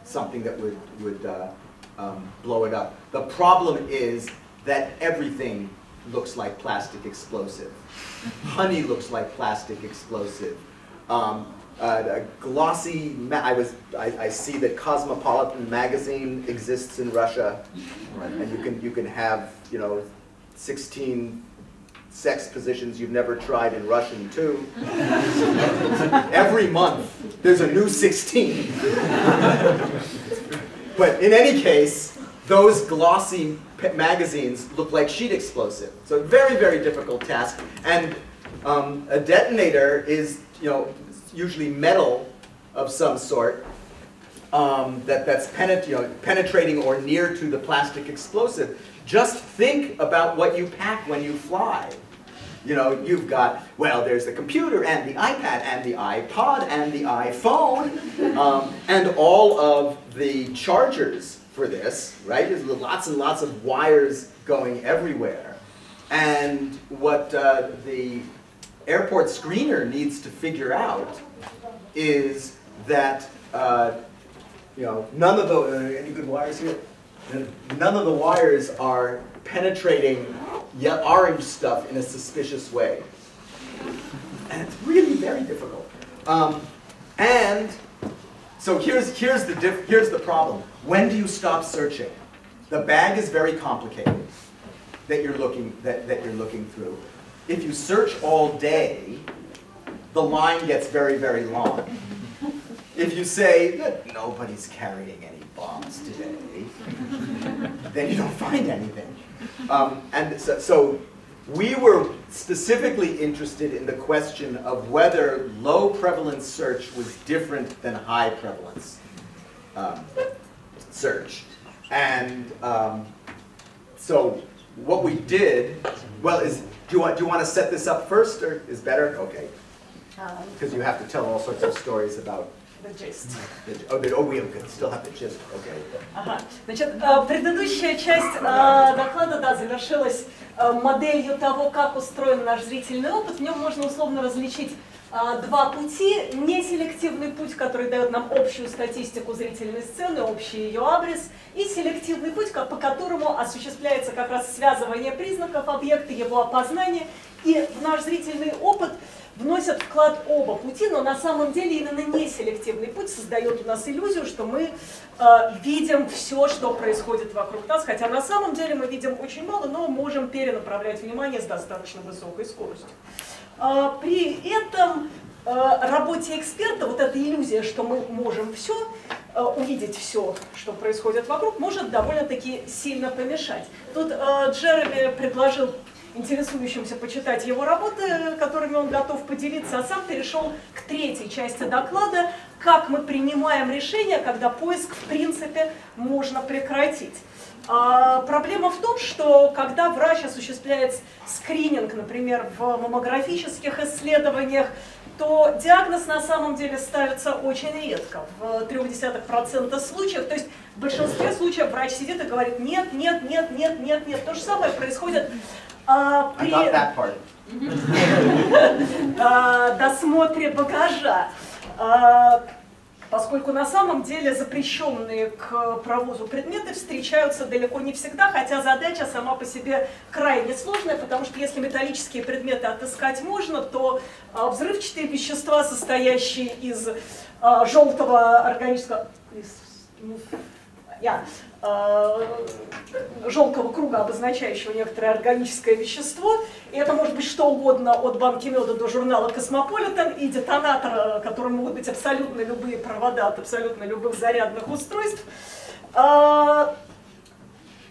something that would blow it up. The problem is that everything looks like plastic explosive. Honey looks like plastic explosive. A glossy, I see that Cosmopolitan magazine exists in Russia, and you can have 16 sex positions you've never tried in Russian too. Every month there's a new 16. But in any case, those glossy magazines look like sheet explosive. So very, very difficult task. And a detonator is usually metal of some sort that's penetrating or near to the plastic explosive. Just think about what you pack when you fly. You've got, there's the computer and the iPad and the iPod and the iPhone and all of the chargers for this, right? There's lots and lots of wires going everywhere. And what the airport screener needs to figure out is that, none of the, any good wires here? None of the wires are penetrating orange stuff in a suspicious way. And it's really very difficult. And so here's the problem. When do you stop searching? The bag is very complicated that you're looking through. If you search all day, the line gets very, very long. If you say that nobody's carrying any bombs today, then you don't find anything. And so we were specifically interested in the question of whether low prevalence search was different than high prevalence search. And so what we did, do you want to set this up first, or is better? Okay. Because you have to tell all sorts of stories about The gist. We still have the gist. Okay. Ага. Значит, предыдущая часть доклада завершилась моделью того, как устроен наш зрительный опыт. В нем можно условно различить два пути. Неселективный путь, который дает нам общую статистику зрительной сцены, общий ее абрис, и селективный путь, по которому осуществляется как раз связывание признаков объекта, его опознание. И в наш зрительный опыт вносят вклад оба пути, но на самом деле именно неселективный путь создает у нас иллюзию, что мы видим все, что происходит вокруг нас, хотя на самом деле мы видим очень мало, но можем перенаправлять внимание с достаточно высокой скоростью. При этом работе эксперта вот эта иллюзия, что мы можем все, увидеть все, что происходит вокруг, может довольно-таки сильно помешать. Тут Джереми предложил интересующимся почитать его работы, которыми он готов поделиться, а сам перешел к третьей части доклада, как мы принимаем решение, когда поиск в принципе можно прекратить. Проблема в том, что когда врач осуществляет скрининг, например, в маммографических исследованиях, то диагноз на самом деле ставится очень редко, в 0,3% случаев. То есть в большинстве случаев врач сидит и говорит нет, нет, нет, нет, нет, нет. То же самое происходит при досмотре багажа. Поскольку на самом деле запрещенные к провозу предметы встречаются далеко не всегда, хотя задача сама по себе крайне сложная, потому что если металлические предметы отыскать можно, то взрывчатые вещества, состоящие из желтого органического... желтого круга, обозначающего некоторое органическое вещество. И это может быть что угодно, от банки меда до журнала «Космополитен», и детонатор, которым могут быть абсолютно любые провода от абсолютно любых зарядных устройств.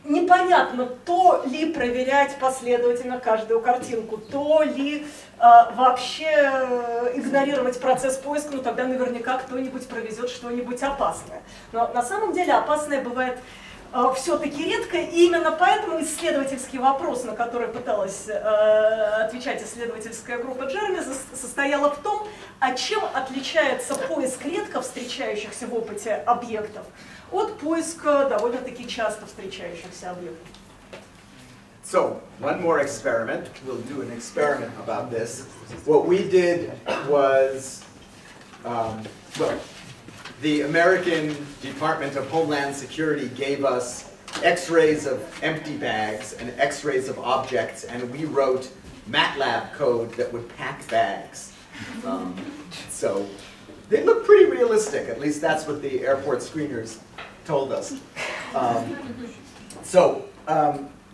Непонятно, то ли проверять последовательно каждую картинку, то ли вообще игнорировать процесс поиска, ну тогда наверняка кто-нибудь провезет что-нибудь опасное. Но на самом деле опасное бывает все-таки редко, и именно поэтому исследовательский вопрос, на который пыталась отвечать исследовательская группа Джереми, состояла в том, а чем отличается поиск редко встречающихся в опыте объектов от поиска довольно-таки часто встречающихся объектов. So, one more experiment. We'll do an experiment about this. What we did was, well, the American Department of Homeland Security gave us X-rays of empty bags and X-rays of objects, and we wrote MATLAB code that would pack bags. So they look pretty realistic. At least that's what the airport screeners told us.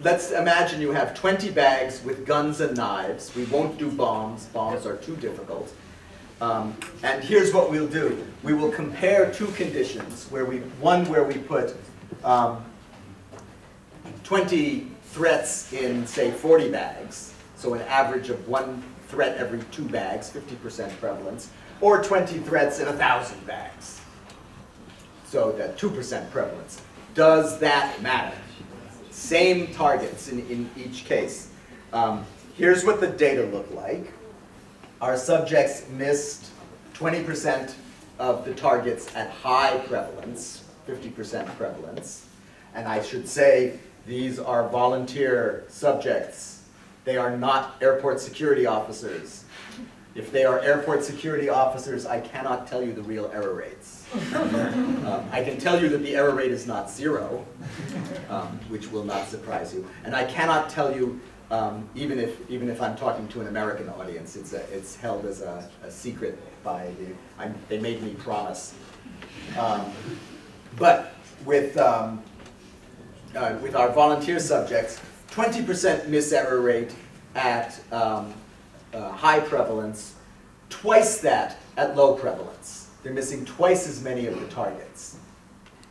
Let's imagine you have 20 bags with guns and knives. We won't do bombs. Bombs are too difficult. And here's what we'll do. We will compare two conditions. One where we put 20 threats in, say, 40 bags. So an average of 1 threat every 2 bags, 50% prevalence. Or 20 threats in 1,000 bags. So that 2% prevalence. Does that matter? Same targets in each case. Here's what the data look like. Our subjects missed 20% of the targets at high prevalence, 50% prevalence. And I should say, these are volunteer subjects. They are not airport security officers. If they are airport security officers, I cannot tell you the real error rates. I can tell you that the error rate is not 0, which will not surprise you. And I cannot tell you, even if I'm talking to an American audience, it's held as a secret by they made me promise. But with our volunteer subjects, 20% miss error rate at high prevalence, twice that at low prevalence. They're missing twice as many of the targets.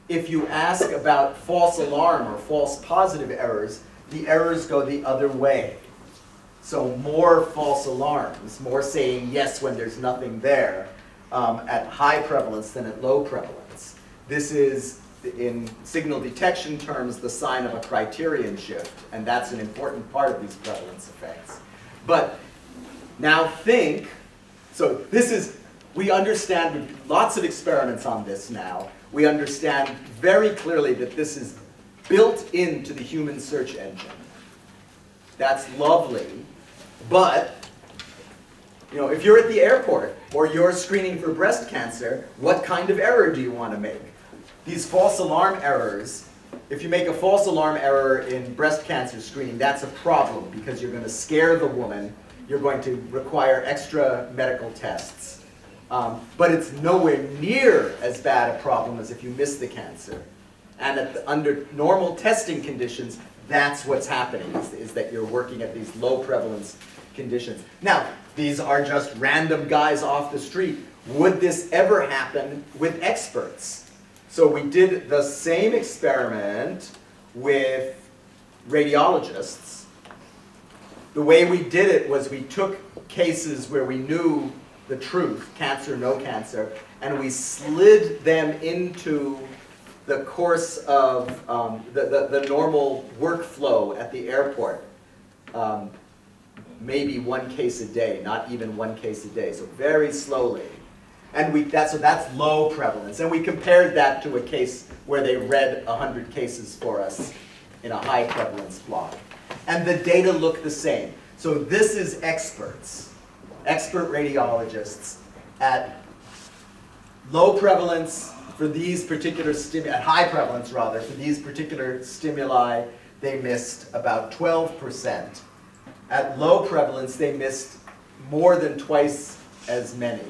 If you ask about false alarm or false positive errors, the errors go the other way. So more false alarms, more saying yes when there's nothing there, at high prevalence than at low prevalence. This is, in signal detection terms, the sign of a criterion shift, and that's an important part of these prevalence effects. But now think, so this is, we understand lots of experiments on this now. We understand very clearly that this is built into the human search engine. That's lovely, but if you're at the airport or you're screening for breast cancer, what kind of error do you want to make? These false alarm errors, if you make a false alarm error in breast cancer screening, that's a problem because you're going to scare the woman. You're going to require extra medical tests. But it's nowhere near as bad a problem as if you miss the cancer. And under normal testing conditions, that's what's happening, is that you're working at these low prevalence conditions. Now, These are just random guys off the street. Would this ever happen with experts? So we did the same experiment with radiologists. The way we did it was we took cases where we knew the truth, cancer, no cancer, and we slid them into the course of the normal workflow at the airport. Maybe one case a day, not even one case a day, so very slowly. And so that's low prevalence. And we compared that to a case where they read 100 cases for us in a high prevalence block. And the data look the same. So this is experts, expert radiologists at low prevalence for these particular at high prevalence rather, for these particular stimuli, they missed about 12%. At low prevalence, they missed more than twice as many.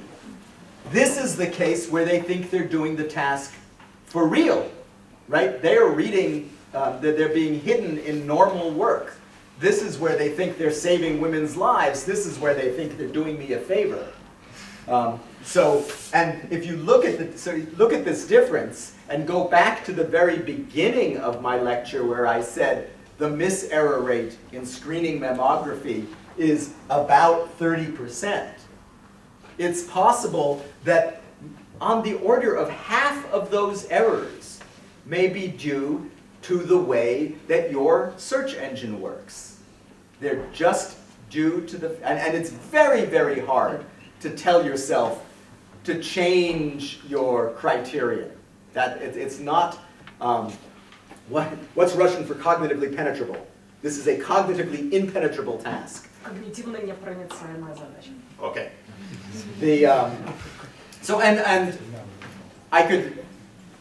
This is the case where they think they're doing the task for real, right? They are reading, they're being hidden in normal work. This is where they think they're saving women's lives. This is where they think they're doing me a favor. And if you look at look at this difference and go back to the very beginning of my lecture where I said the miss-error rate in screening mammography is about 30%. It's possible that on the order of half of those errors may be due to the way that your search engine works. They're just due to the, and it's very, very hard to tell yourself to change your criterion. That it's not, what's Russian for cognitively penetrable? This is a cognitively impenetrable task. Когнитивно непроницаемая задача. Okay. So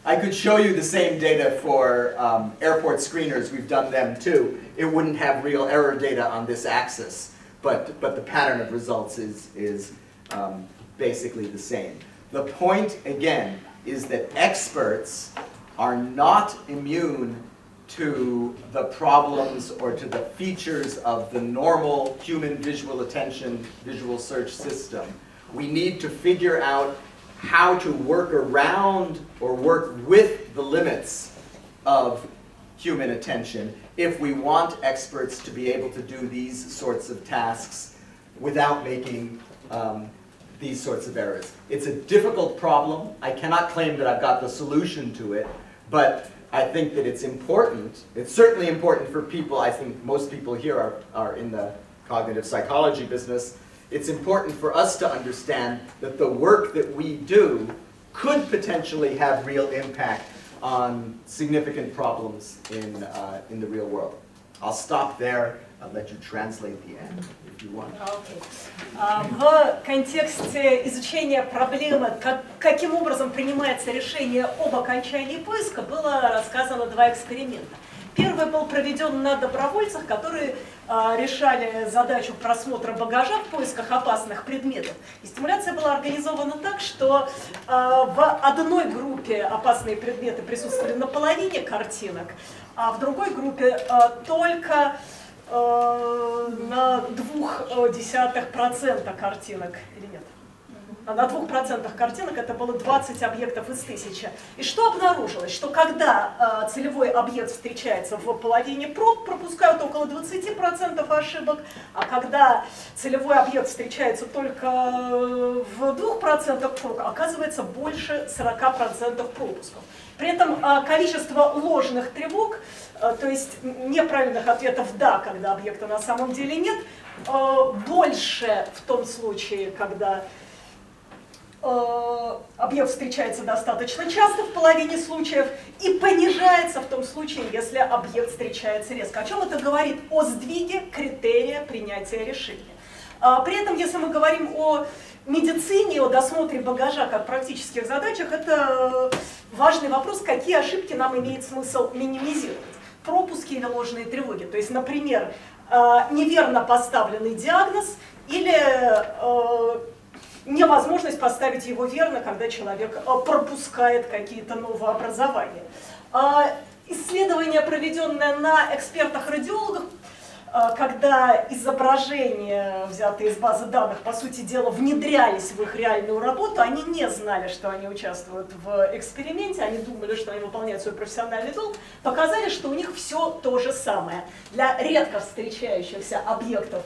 I could show you the same data for airport screeners. We've done them too. It wouldn't have real error data on this axis, but the pattern of results is basically the same. The point, again, is that experts are not immune to the problems or to the features of the normal human visual attention, visual search system. We need to figure out how to work around or work with the limits of human attention if we want experts to be able to do these sorts of tasks without making these sorts of errors. It's a difficult problem. I cannot claim that I've got the solution to it, but I think that it's important. It's certainly important for people. I think most people here are in the cognitive psychology business. It's important for us to understand that the work that we do could potentially have real impact on significant problems in the real world. I'll stop there. I'll let you translate the end if you want. В контексте изучения проблемы, каким образом принимается решение об окончании поиска, было рассказано два эксперимента. Первый был проведен на добровольцах, которые решали задачу просмотра багажа в поисках опасных предметов. И стимуляция была организована так, что в одной группе опасные предметы присутствовали на половине картинок, а в другой группе только на 0,2% картинок, или нет? На 2% картинок это было 20 объектов из 1000. И что обнаружилось? Что когда целевой объект встречается в половине проб, пропускают около 20% ошибок, а когда целевой объект встречается только в 2% проб, оказывается больше 40% пропусков. При этом количество ложных тревог, то есть неправильных ответов «да», когда объекта на самом деле нет, больше в том случае, когда объект встречается достаточно часто, в половине случаев, и понижается в том случае, если объект встречается резко. О чем это говорит? О сдвиге критерия принятия решения. При этом, если мы говорим о медицине, о досмотре багажа как практических задачах, это важный вопрос, какие ошибки нам имеет смысл минимизировать. Пропуски или ложные тревоги. То есть, например, неверно поставленный диагноз или невозможность поставить его верно, когда человек пропускает какие-то новообразования. Исследование, проведенное на экспертах-радиологах, когда изображения, взятые из базы данных, по сути дела, внедрялись в их реальную работу, они не знали, что они участвуют в эксперименте, они думали, что они выполняют свой профессиональный долг, показали, что у них все то же самое. Для редко встречающихся объектов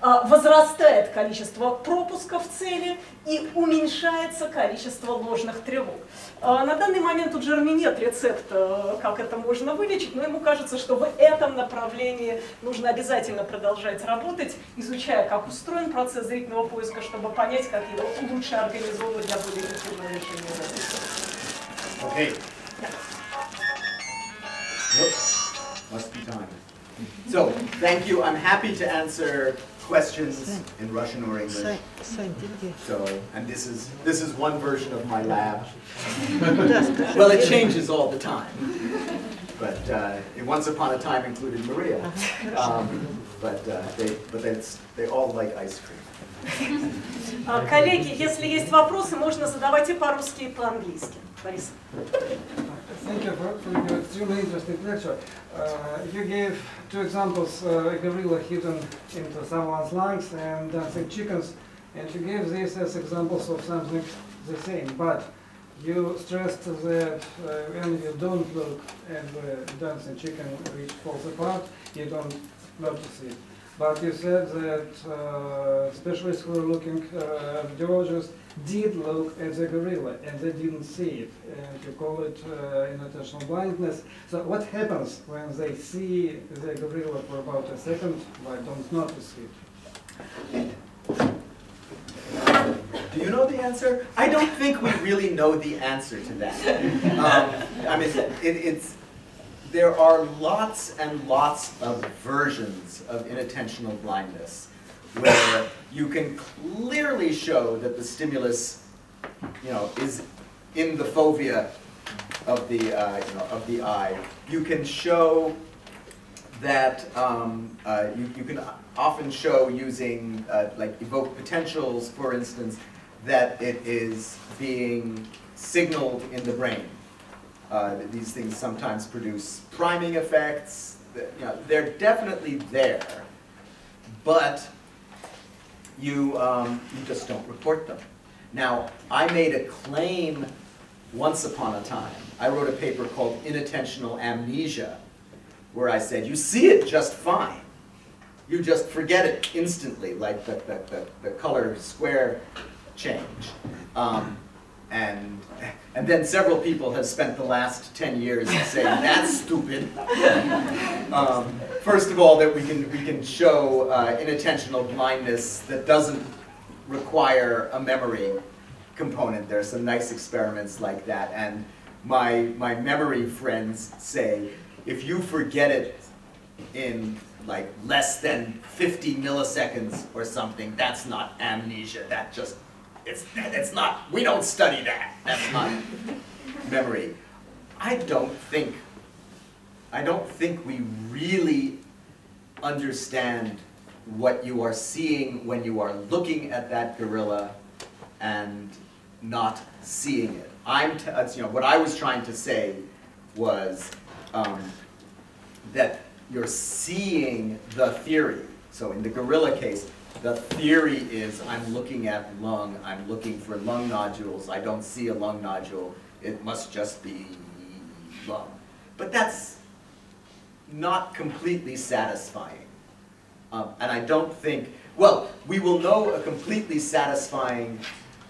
возрастает количество пропусков цели и уменьшается количество ложных тревог. На данный момент у Джереми нет рецепта, как это можно вылечить, но ему кажется, что в этом направлении нужно обязательно продолжать работать, изучая, как устроен процесс зрительного поиска, чтобы понять, как его лучше организовывать для более эффективного решения задач. Okay. Must be time. So, thank you. I'm happy to answer questions in Russian or English. So, and this is one version of my lab. Well, it changes all the time. But it once upon a time included Maria. But they all like ice cream. Коллеги, если есть вопросы, можно задавать и по-русски, и по-английски. Борис. Thank you for your extremely interesting lecture. You gave two examples, a gorilla hidden into someone's lungs and dancing chickens, and you gave these as examples of something the same, but you stressed that when you don't look at the dancing chicken which falls apart, you don't notice it. But you said that specialists who were looking, radiologists, did look at the gorilla and they didn't see it. And you call it inattentional blindness. So what happens when they see the gorilla for about a second but don't notice it? Do you know the answer? I don't think we really know the answer to that. I mean, there are lots and lots of versions of inattentional blindness where you can clearly show that the stimulus, is in the fovea of the, of the eye. You can show that you can often show using like evoked potentials, for instance, that it is being signaled in the brain. These things sometimes produce priming effects. They're definitely there, but you just don't report them. Now, I made a claim once upon a time. I wrote a paper called Inattentional Amnesia, where I said, you see it just fine. You just forget it instantly, like the color square change. And then several people have spent the last 10 years saying, that's stupid. First of all, that we can show inattentional blindness that doesn't require a memory component. There are some nice experiments like that. And my memory friends say, if you forget it in like less than 50 milliseconds or something, that's not amnesia. That just, it's not, we don't study that. That's not memory. I don't think we really understand what you are seeing when you are looking at that gorilla and not seeing it. What I was trying to say was that you're seeing the theory. So in the gorilla case, the theory is I'm looking at lung, I'm looking for lung nodules, I don't see a lung nodule, it must just be lung. But that's not completely satisfying. And I don't think, well, we will know a completely satisfying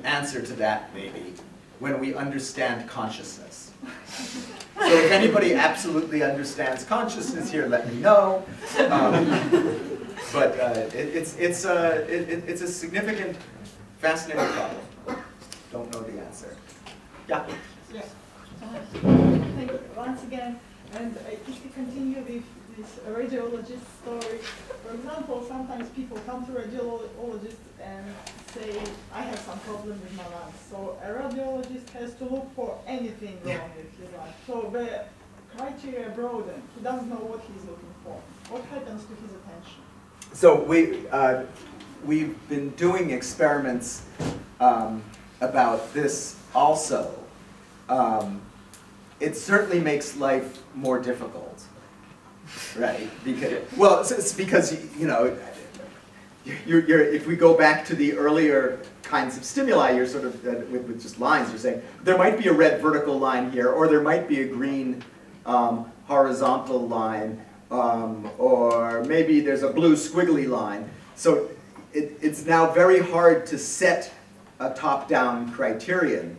answer to that maybe when we understand consciousness. So if anybody absolutely understands consciousness here, let me know. But it's a significant, fascinating problem. Don't know the answer. Yeah? Yes. Thank you once again. And if we continue with this radiologist story, for example, sometimes people come to radiologist and say, I have some problem with my lungs. So a radiologist has to look for anything wrong with his lungs. So the criteria broaden. He doesn't know what he's looking for. What happens to his attention? So we've been doing experiments about this also. It certainly makes life more difficult. right? Because, well, it's because, you know, if we go back to the earlier kinds of stimuli, you're sort of, with just lines, you're saying, there might be a red vertical line here, or there might be a green horizontal line, or maybe there's a blue squiggly line. So it's now very hard to set a top-down criterion.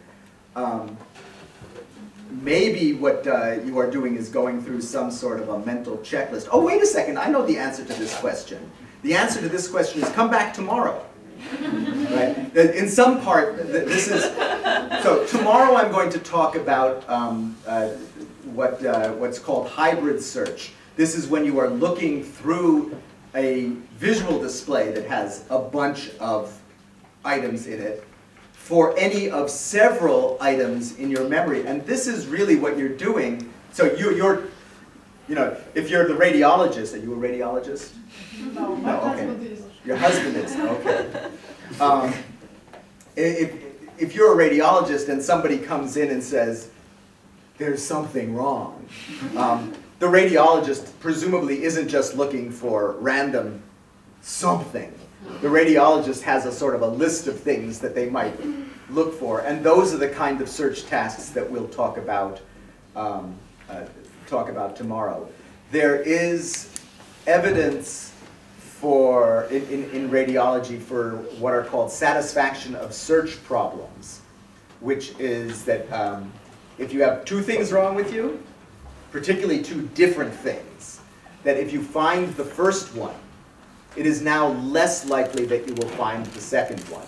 Maybe what you are doing is going through some sort of a mental checklist. Oh, wait a second, I know the answer to this question. The answer to this question is come back tomorrow. Right? In some part, this is, so tomorrow I'm going to talk about what's called hybrid search. This is when you are looking through a visual display that has a bunch of items in it for any of several items in your memory. And this is really what you're doing. So you're, you know, if you're the radiologist, are you a radiologist? No, my husband is. Your husband is, okay. If you're a radiologist and somebody comes in and says, there's something wrong, the radiologist presumably isn't just looking for random something. The radiologist has a sort of a list of things that they might look for, and those are the kind of search tasks that we'll talk about tomorrow. There is evidence for in radiology for what are called satisfaction of search problems, which is that if you have two things wrong with you, particularly two different things, that if you find the first one, it is now less likely that you will find the second one.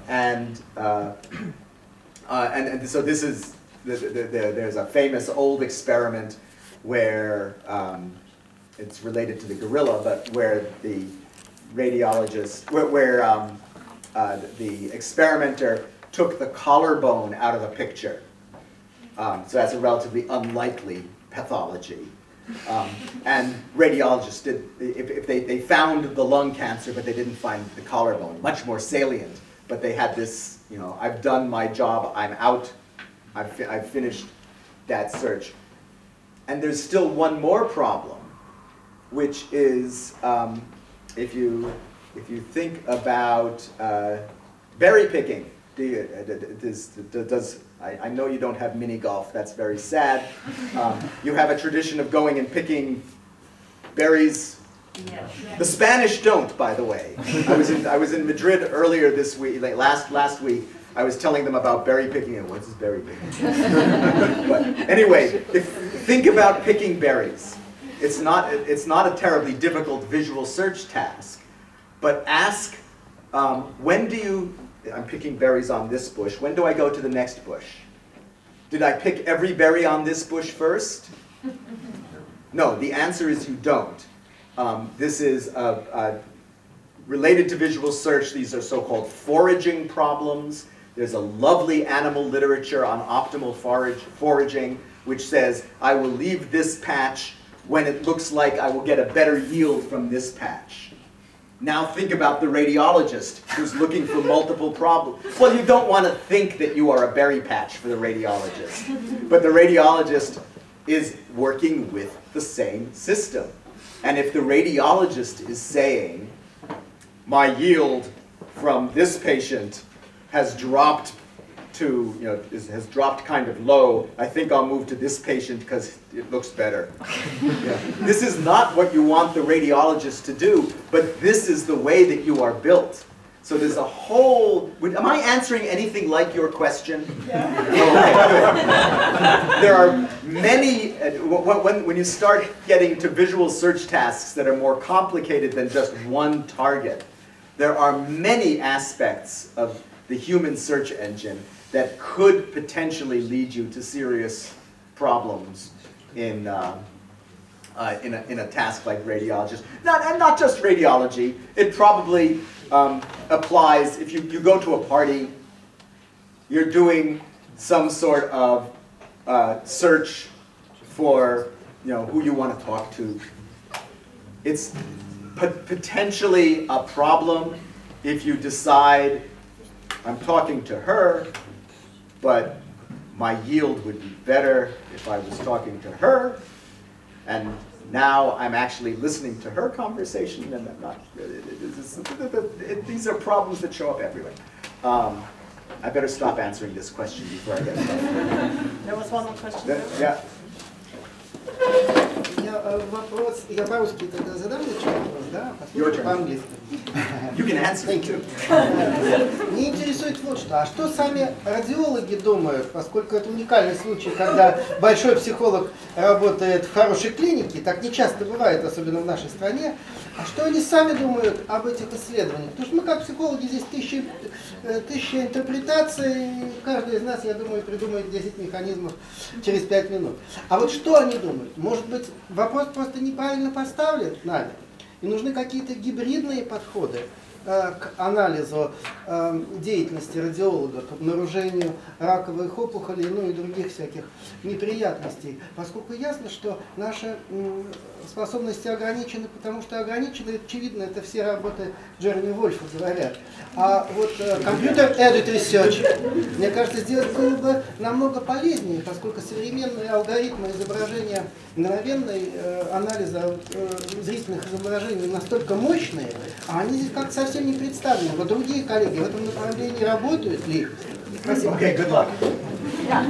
And so this is, there's a famous old experiment where, it's related to the gorilla, but where the radiologist, the experimenter took the collarbone out of the picture. So that's a relatively unlikely pathology. And radiologists did, if they found the lung cancer, but they didn't find the collarbone, much more salient. But they had this, you know, I've done my job, I'm out, I've finished that search. And there's still one more problem, which is if you think about berry picking. I know you don't have mini golf, that's very sad. You have a tradition of going and picking berries. Yes. The Spanish don't, by the way. I was in Madrid earlier this week, like last week. I was telling them about berry picking, and what is berry picking? But anyway, think about picking berries. It's not a terribly difficult visual search task, but ask, when do you, I'm picking berries on this bush, when do I go to the next bush? Did I pick every berry on this bush first? No, the answer is you don't. This is related to visual search. These are so-called foraging problems. There's a lovely animal literature on optimal foraging, which says, I will leave this patch when it looks like I will get a better yield from this patch. Now think about the radiologist who's looking for multiple problems. Well, you don't want to think that you are a berry patch for the radiologist, but the radiologist is working with the same system. And if the radiologist is saying, my yield from this patient has dropped to, you know, has dropped kind of low, I think I'll move to this patient because it looks better. Yeah. This is not what you want the radiologist to do, but this is the way that you are built. So there's a whole, am I answering anything like your question? Yeah. Okay, there are many, when you start getting to visual search tasks that are more complicated than just one target, there are many aspects of the human search engine that could potentially lead you to serious problems in a task like radiologist. And not just radiology. It probably applies if you go to a party, you're doing some sort of search for, you know, who you want to talk to. It's potentially a problem if you decide, I'm talking to her, but my yield would be better if I was talking to her. And now I'm actually listening to her conversation, and I'm not. These are problems that show up everywhere. I better stop answering this question before I get started. There was one more question. Yeah. Я по-русски тогда задам вопрос, да? Your turn. По-английски. You can answer Thank too. Меня интересует вот что. А что сами радиологи думают, поскольку это уникальный случай, когда большой психолог работает в хорошей клинике, так не часто бывает, особенно в нашей стране, а что они сами думают об этих исследованиях? Потому что мы как психологи, здесь тысяча интерпретаций, каждый из нас, я думаю, придумает 10 механизмов через 5 минут. А вот что они думают? Может быть, вопрос просто неправильно поставлен нами? И нужны какие-то гибридные подходы к анализу деятельности радиолога, к обнаружению раковых опухолей, ну и других всяких неприятностей, поскольку ясно, что наши способности ограничены, потому что ограничены, очевидно, это все работы Джереми Вольфа говорят. А вот компьютер-aided research, мне кажется, сделать было бы намного полезнее, поскольку современные алгоритмы изображения, мгновенной анализа зрительных изображений настолько мощные, а они здесь как-то совсем не представлены. Вот другие коллеги в этом направлении работают ли? Спасибо. Okay, good luck. Yeah.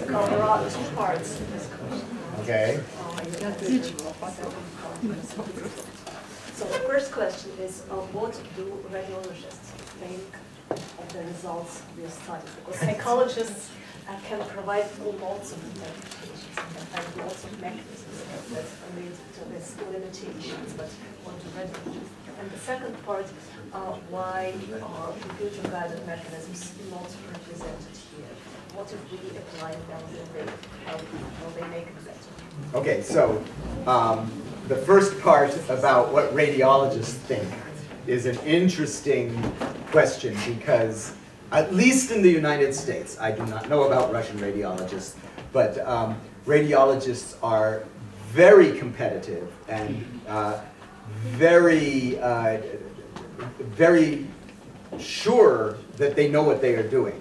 There are two parts in this question. Okay. So the first question is, what do radiologists think of the results of your studies? Because psychologists can provide lots of interpretations and have lots of mechanisms that lead to these limitations, but what do radiologists? And the second part, why are computer-guided mechanisms not represented here? What if we apply them, will they help, will they make it better? Okay, so the first part about what radiologists think is an interesting question because, at least in the United States, I do not know about Russian radiologists, but radiologists are very competitive and very sure that they know what they are doing.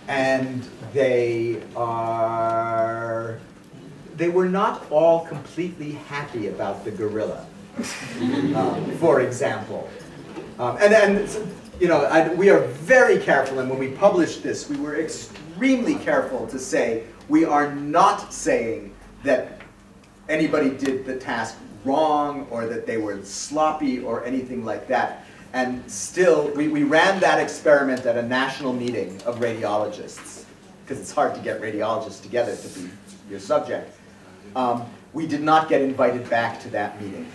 And they were not all completely happy about the gorilla, for example. And you know, we are very careful, and when we published this, we were extremely careful to say we are not saying that anybody did the task wrong or that they were sloppy or anything like that. And still, we ran that experiment at a national meeting of radiologists, because it's hard to get radiologists together to be your subject. We did not get invited back to that meeting,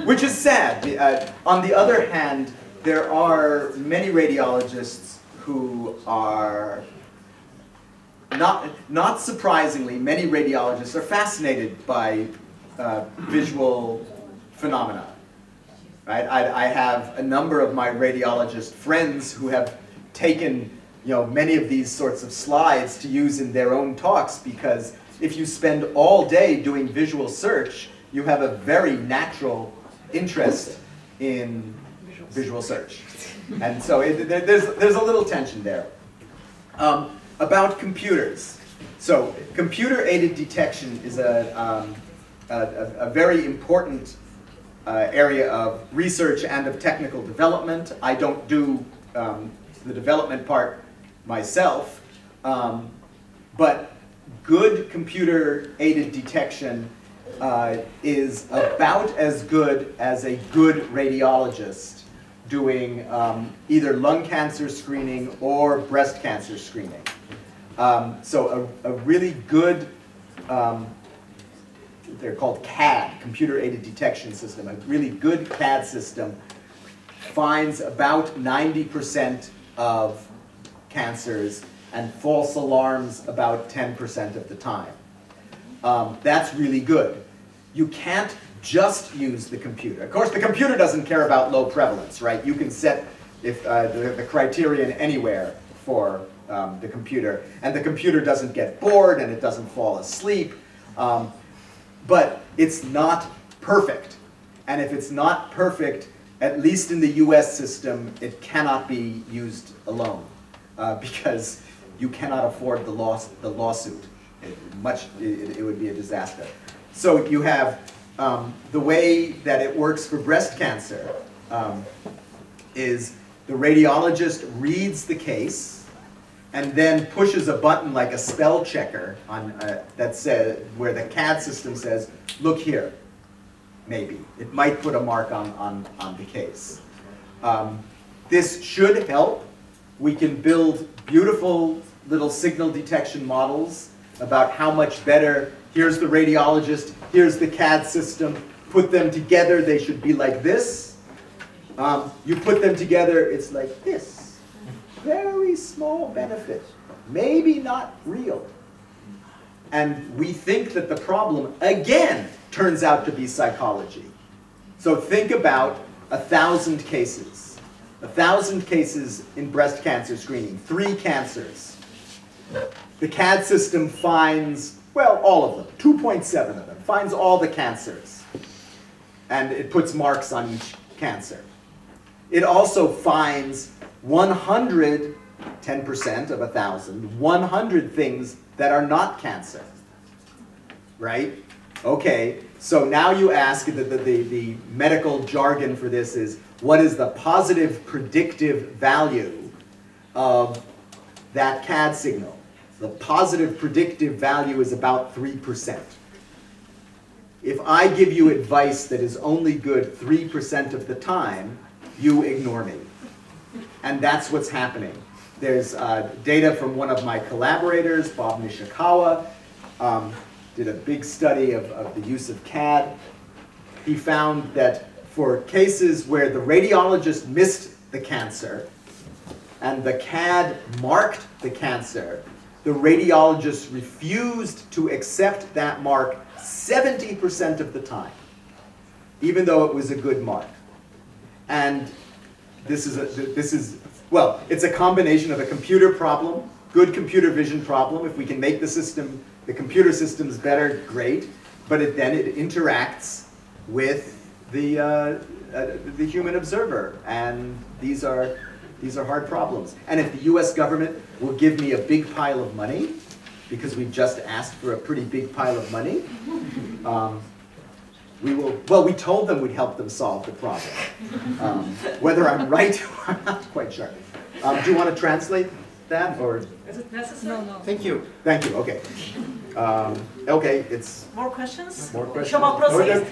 which is sad. On the other hand, there are many radiologists who are, not surprisingly, many radiologists are fascinated by visual phenomena. Right? I have a number of my radiologist friends who have taken, you know, many of these sorts of slides to use in their own talks, because if you spend all day doing visual search, you have a very natural interest in visual search. And so there's a little tension there. About computers. So computer-aided detection is a very important area of research and of technical development. I don't do the development part myself, but good computer-aided detection is about as good as a good radiologist doing either lung cancer screening or breast cancer screening. So a really good, they're called CAD, computer-aided detection system, a really good CAD system finds about 90% of cancers and false alarms about 10% of the time. That's really good. You can't just use the computer. Of course, the computer doesn't care about low prevalence, right? You can set the criterion anywhere for the computer, and the computer doesn't get bored and it doesn't fall asleep. But it's not perfect. And if it's not perfect, at least in the US system, it cannot be used alone because you cannot afford the lawsuit. It would be a disaster. So you have the way that it works for breast cancer is the radiologist reads the case and then pushes a button like a spell checker on that says, where the CAD system says, look here, maybe. It might put a mark on the case. This should help. We can build beautiful little signal detection models about how much better, here's the radiologist, here's the CAD system, put them together, they should be like this. You put them together, it's like this. Very small benefit, maybe not real. And we think that the problem, again, turns out to be psychology. So think about 1,000 cases. 1,000 cases in breast cancer screening, 3 cancers. The CAD system finds, well, all of them, 2.7 of them, finds all the cancers. And it puts marks on each cancer. It also finds 100, 10% of 1,000, 100 things that are not cancer. Right? Okay, so now you ask, the medical jargon for this is, what is the positive predictive value of that CAD signal? The positive predictive value is about 3%. If I give you advice that is only good 3% of the time, you ignore me. And that's what's happening. There's data from one of my collaborators, Bob Nishikawa, did a big study of the use of CAD. He found that for cases where the radiologist missed the cancer and the CAD marked the cancer, the radiologist refused to accept that mark 70% of the time, even though it was a good mark. And this is, well, it's a combination of a computer problem, good computer vision problem. If we can make the computer systems better, great. But then it interacts with the human observer, and these are hard problems. And if the US government will give me a big pile of money, because we've just asked for a pretty big pile of money, we told them we'd help them solve the problem. Whether I'm right, I'm not quite sure. Do you want to translate that, or? Is it necessary? No. Thank you. Thank you, okay. Okay, it's... More questions? More questions? Еще вопросы есть?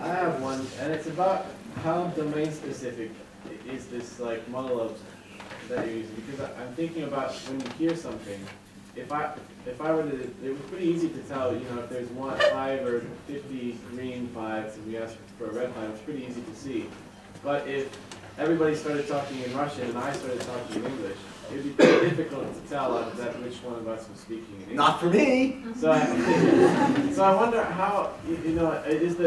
I have one, and it's about how domain-specific is this like model that you're using. Because I'm thinking about when you hear something, if I were to, it was pretty easy to tell, you know, if there's 5 or 50 green flags and we asked for a red flag, it's pretty easy to see. But if everybody started talking in Russian and I started talking in English, it would be pretty difficult to tell which one of us was speaking in English. Not for me! So I wonder how, you know, is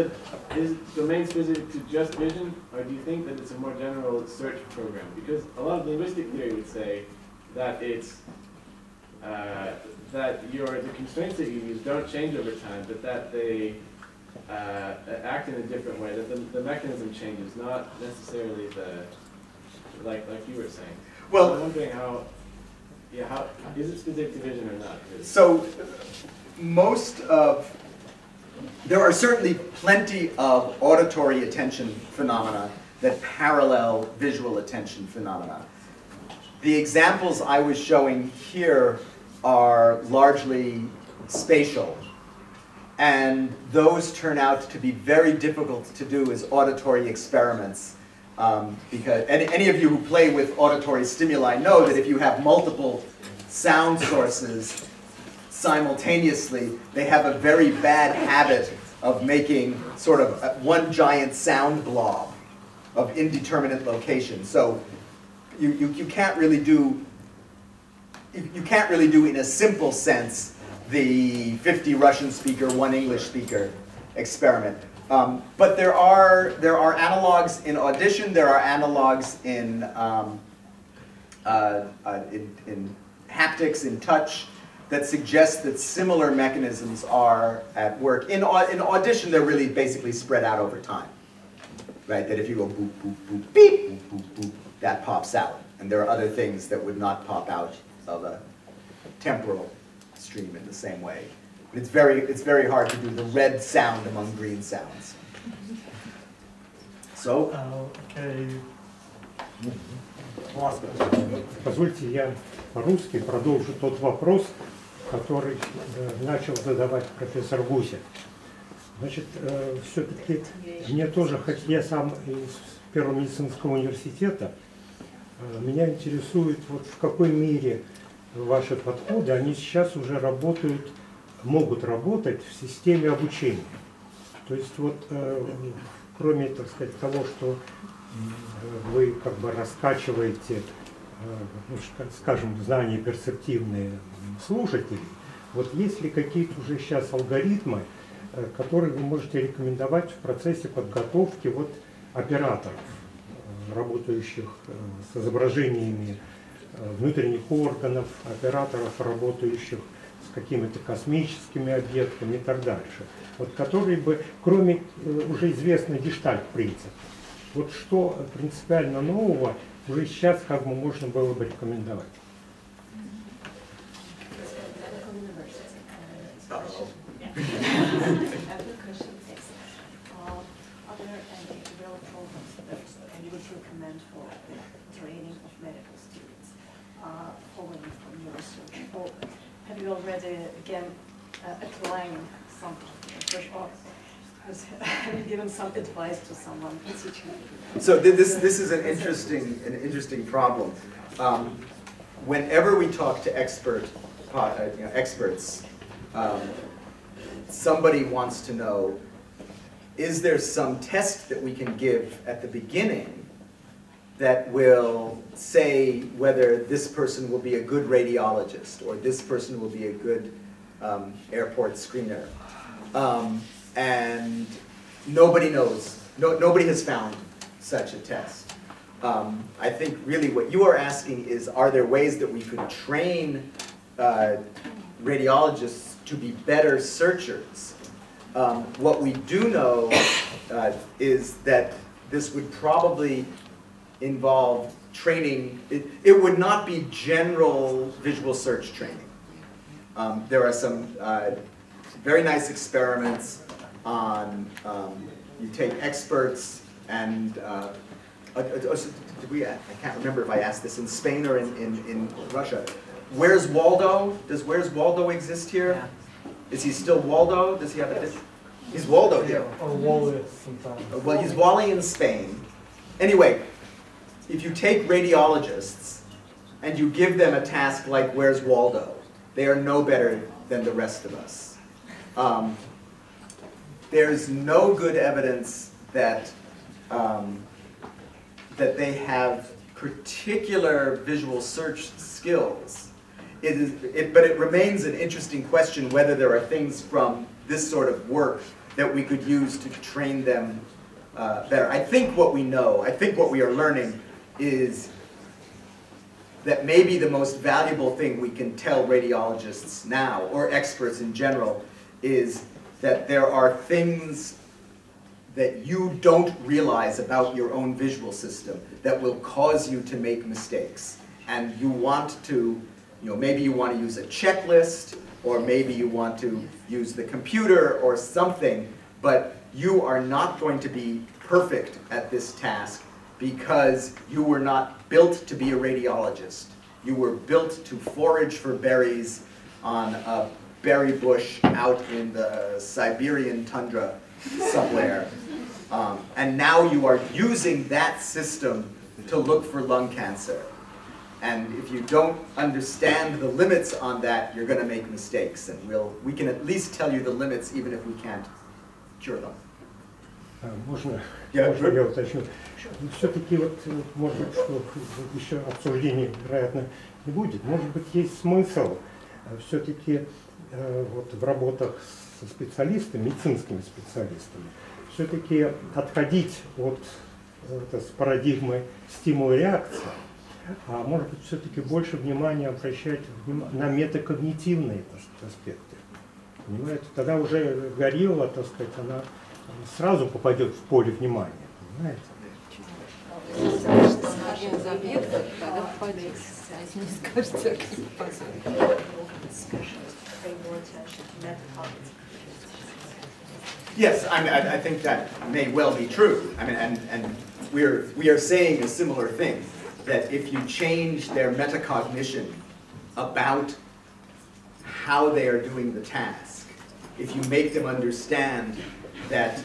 domain specific to just vision, or do you think that it's a more general search program? Because a lot of linguistic theory would say that it's that the constraints that you use don't change over time, but that they act in a different way, that the mechanism changes, not necessarily like you were saying. Well, so I'm wondering how is it specific to vision or not? So there are certainly plenty of auditory attention phenomena that parallel visual attention phenomena. The examples I was showing here are largely spatial, and those turn out to be very difficult to do as auditory experiments. Because any of you who play with auditory stimuli know that if you have multiple sound sources simultaneously, they have a very bad habit of making sort of one giant sound blob of indeterminate location. So you can't really do in a simple sense the 50 Russian speaker, 1 English speaker experiment. But there are analogs in audition. There are analogs in haptics, in touch, that suggest that similar mechanisms are at work. In audition, they're really basically spread out over time, right? That if you go boop boop boop beep boop boop boop, that pops out, and there are other things that would not pop out of a temporal stream in the same way. But it's very hard to do the red sound among green sounds. So, Позвольте, я по-русски продолжу тот вопрос, который начал задавать профессор Гусев. Значит, все-таки мне тоже, хоть я сам из Первого медицинского университета, меня интересует, вот в какой мере ваши подходы, они сейчас уже работают, могут работать в системе обучения. То есть вот кроме, так сказать, того, что вы как бы раскачиваете, скажем, знания перцептивные слушателей, вот есть ли какие-то уже сейчас алгоритмы, которые вы можете рекомендовать в процессе подготовки вот операторов, работающих с изображениями внутренних органов, операторов, работающих с какими-то космическими объектами и так дальше, вот которые бы, кроме уже известный гештальт-принцип, вот что принципиально нового уже сейчас как бы можно было бы рекомендовать? Have you already, again, applying some, or have you given some advice to someone teaching? So this is an interesting problem. Whenever we talk to experts, somebody wants to know, is there some test that we can give at the beginning that will say whether this person will be a good radiologist or this person will be a good airport screener? And nobody knows. Nobody has found such a test. I think really what you are asking is, are there ways that we could train radiologists to be better searchers? What we do know is that this would probably involve training. It would not be general visual search training. There are some very nice experiments on, you take experts and, I can't remember if I asked this in Spain or in Russia. Where's Waldo? Does Where's Waldo exist here? Yeah. Is he still Waldo? Does he have a, he's Waldo here. Or Wally sometimes. Well, he's Wally in Spain. Anyway, if you take radiologists and you give them a task like Where's Waldo, they are no better than the rest of us. There's no good evidence that, that they have particular visual search skills. But it remains an interesting question whether there are things from this sort of work that we could use to train them better. I think what we know, I think what we are learning is that maybe the most valuable thing we can tell radiologists now, or experts in general, is that there are things that you don't realize about your own visual system that will cause you to make mistakes. And you want to, maybe you want to use a checklist, or maybe you want to use the computer or something, but you are not going to be perfect at this task because you were not built to be a radiologist. You were built to forage for berries on a berry bush out in the Siberian tundra somewhere. And now you are using that system to look for lung cancer. And if you don't understand the limits on that, you're going to make mistakes. And we can at least tell you the limits even if we can't cure them. Можно я уточню? Все-таки вот, может быть, что еще обсуждений, вероятно, не будет. Может быть, есть смысл все-таки вот в работах со специалистами, медицинскими специалистами, все-таки отходить от с парадигмы стимул-реакция, а может быть, все-таки больше внимания обращать на метакогнитивные аспекты. Понимаете? Тогда уже горилла, так сказать, она сразу попадет в поле внимания. Понимаете? один из объектов, тогда попадется. А если не скажете, как не попадет. Yes, I think that may well be true. I mean, and we are saying a similar thing, that if you change their metacognition about how they are doing the task, if you make them understand that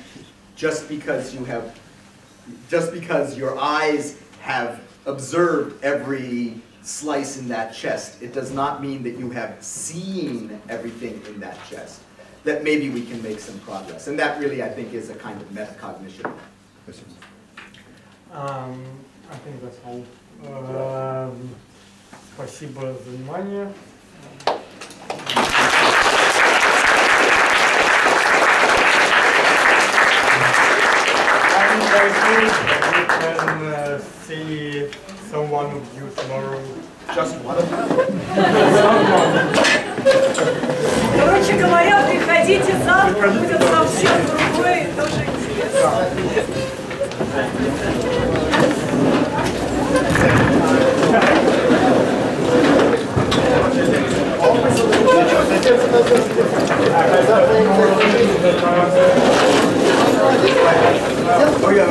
just because your eyes have observed every slice in that chest, it does not mean that you have seen everything in that chest, that maybe we can make some progress. And that really, I think, is a kind of metacognition. I think that's all. Спасибо за внимание. I'm very we can see someone of you tomorrow. Just one of them? Короче говоря, приходите завтра, будет совсем другое, тоже интересно. Я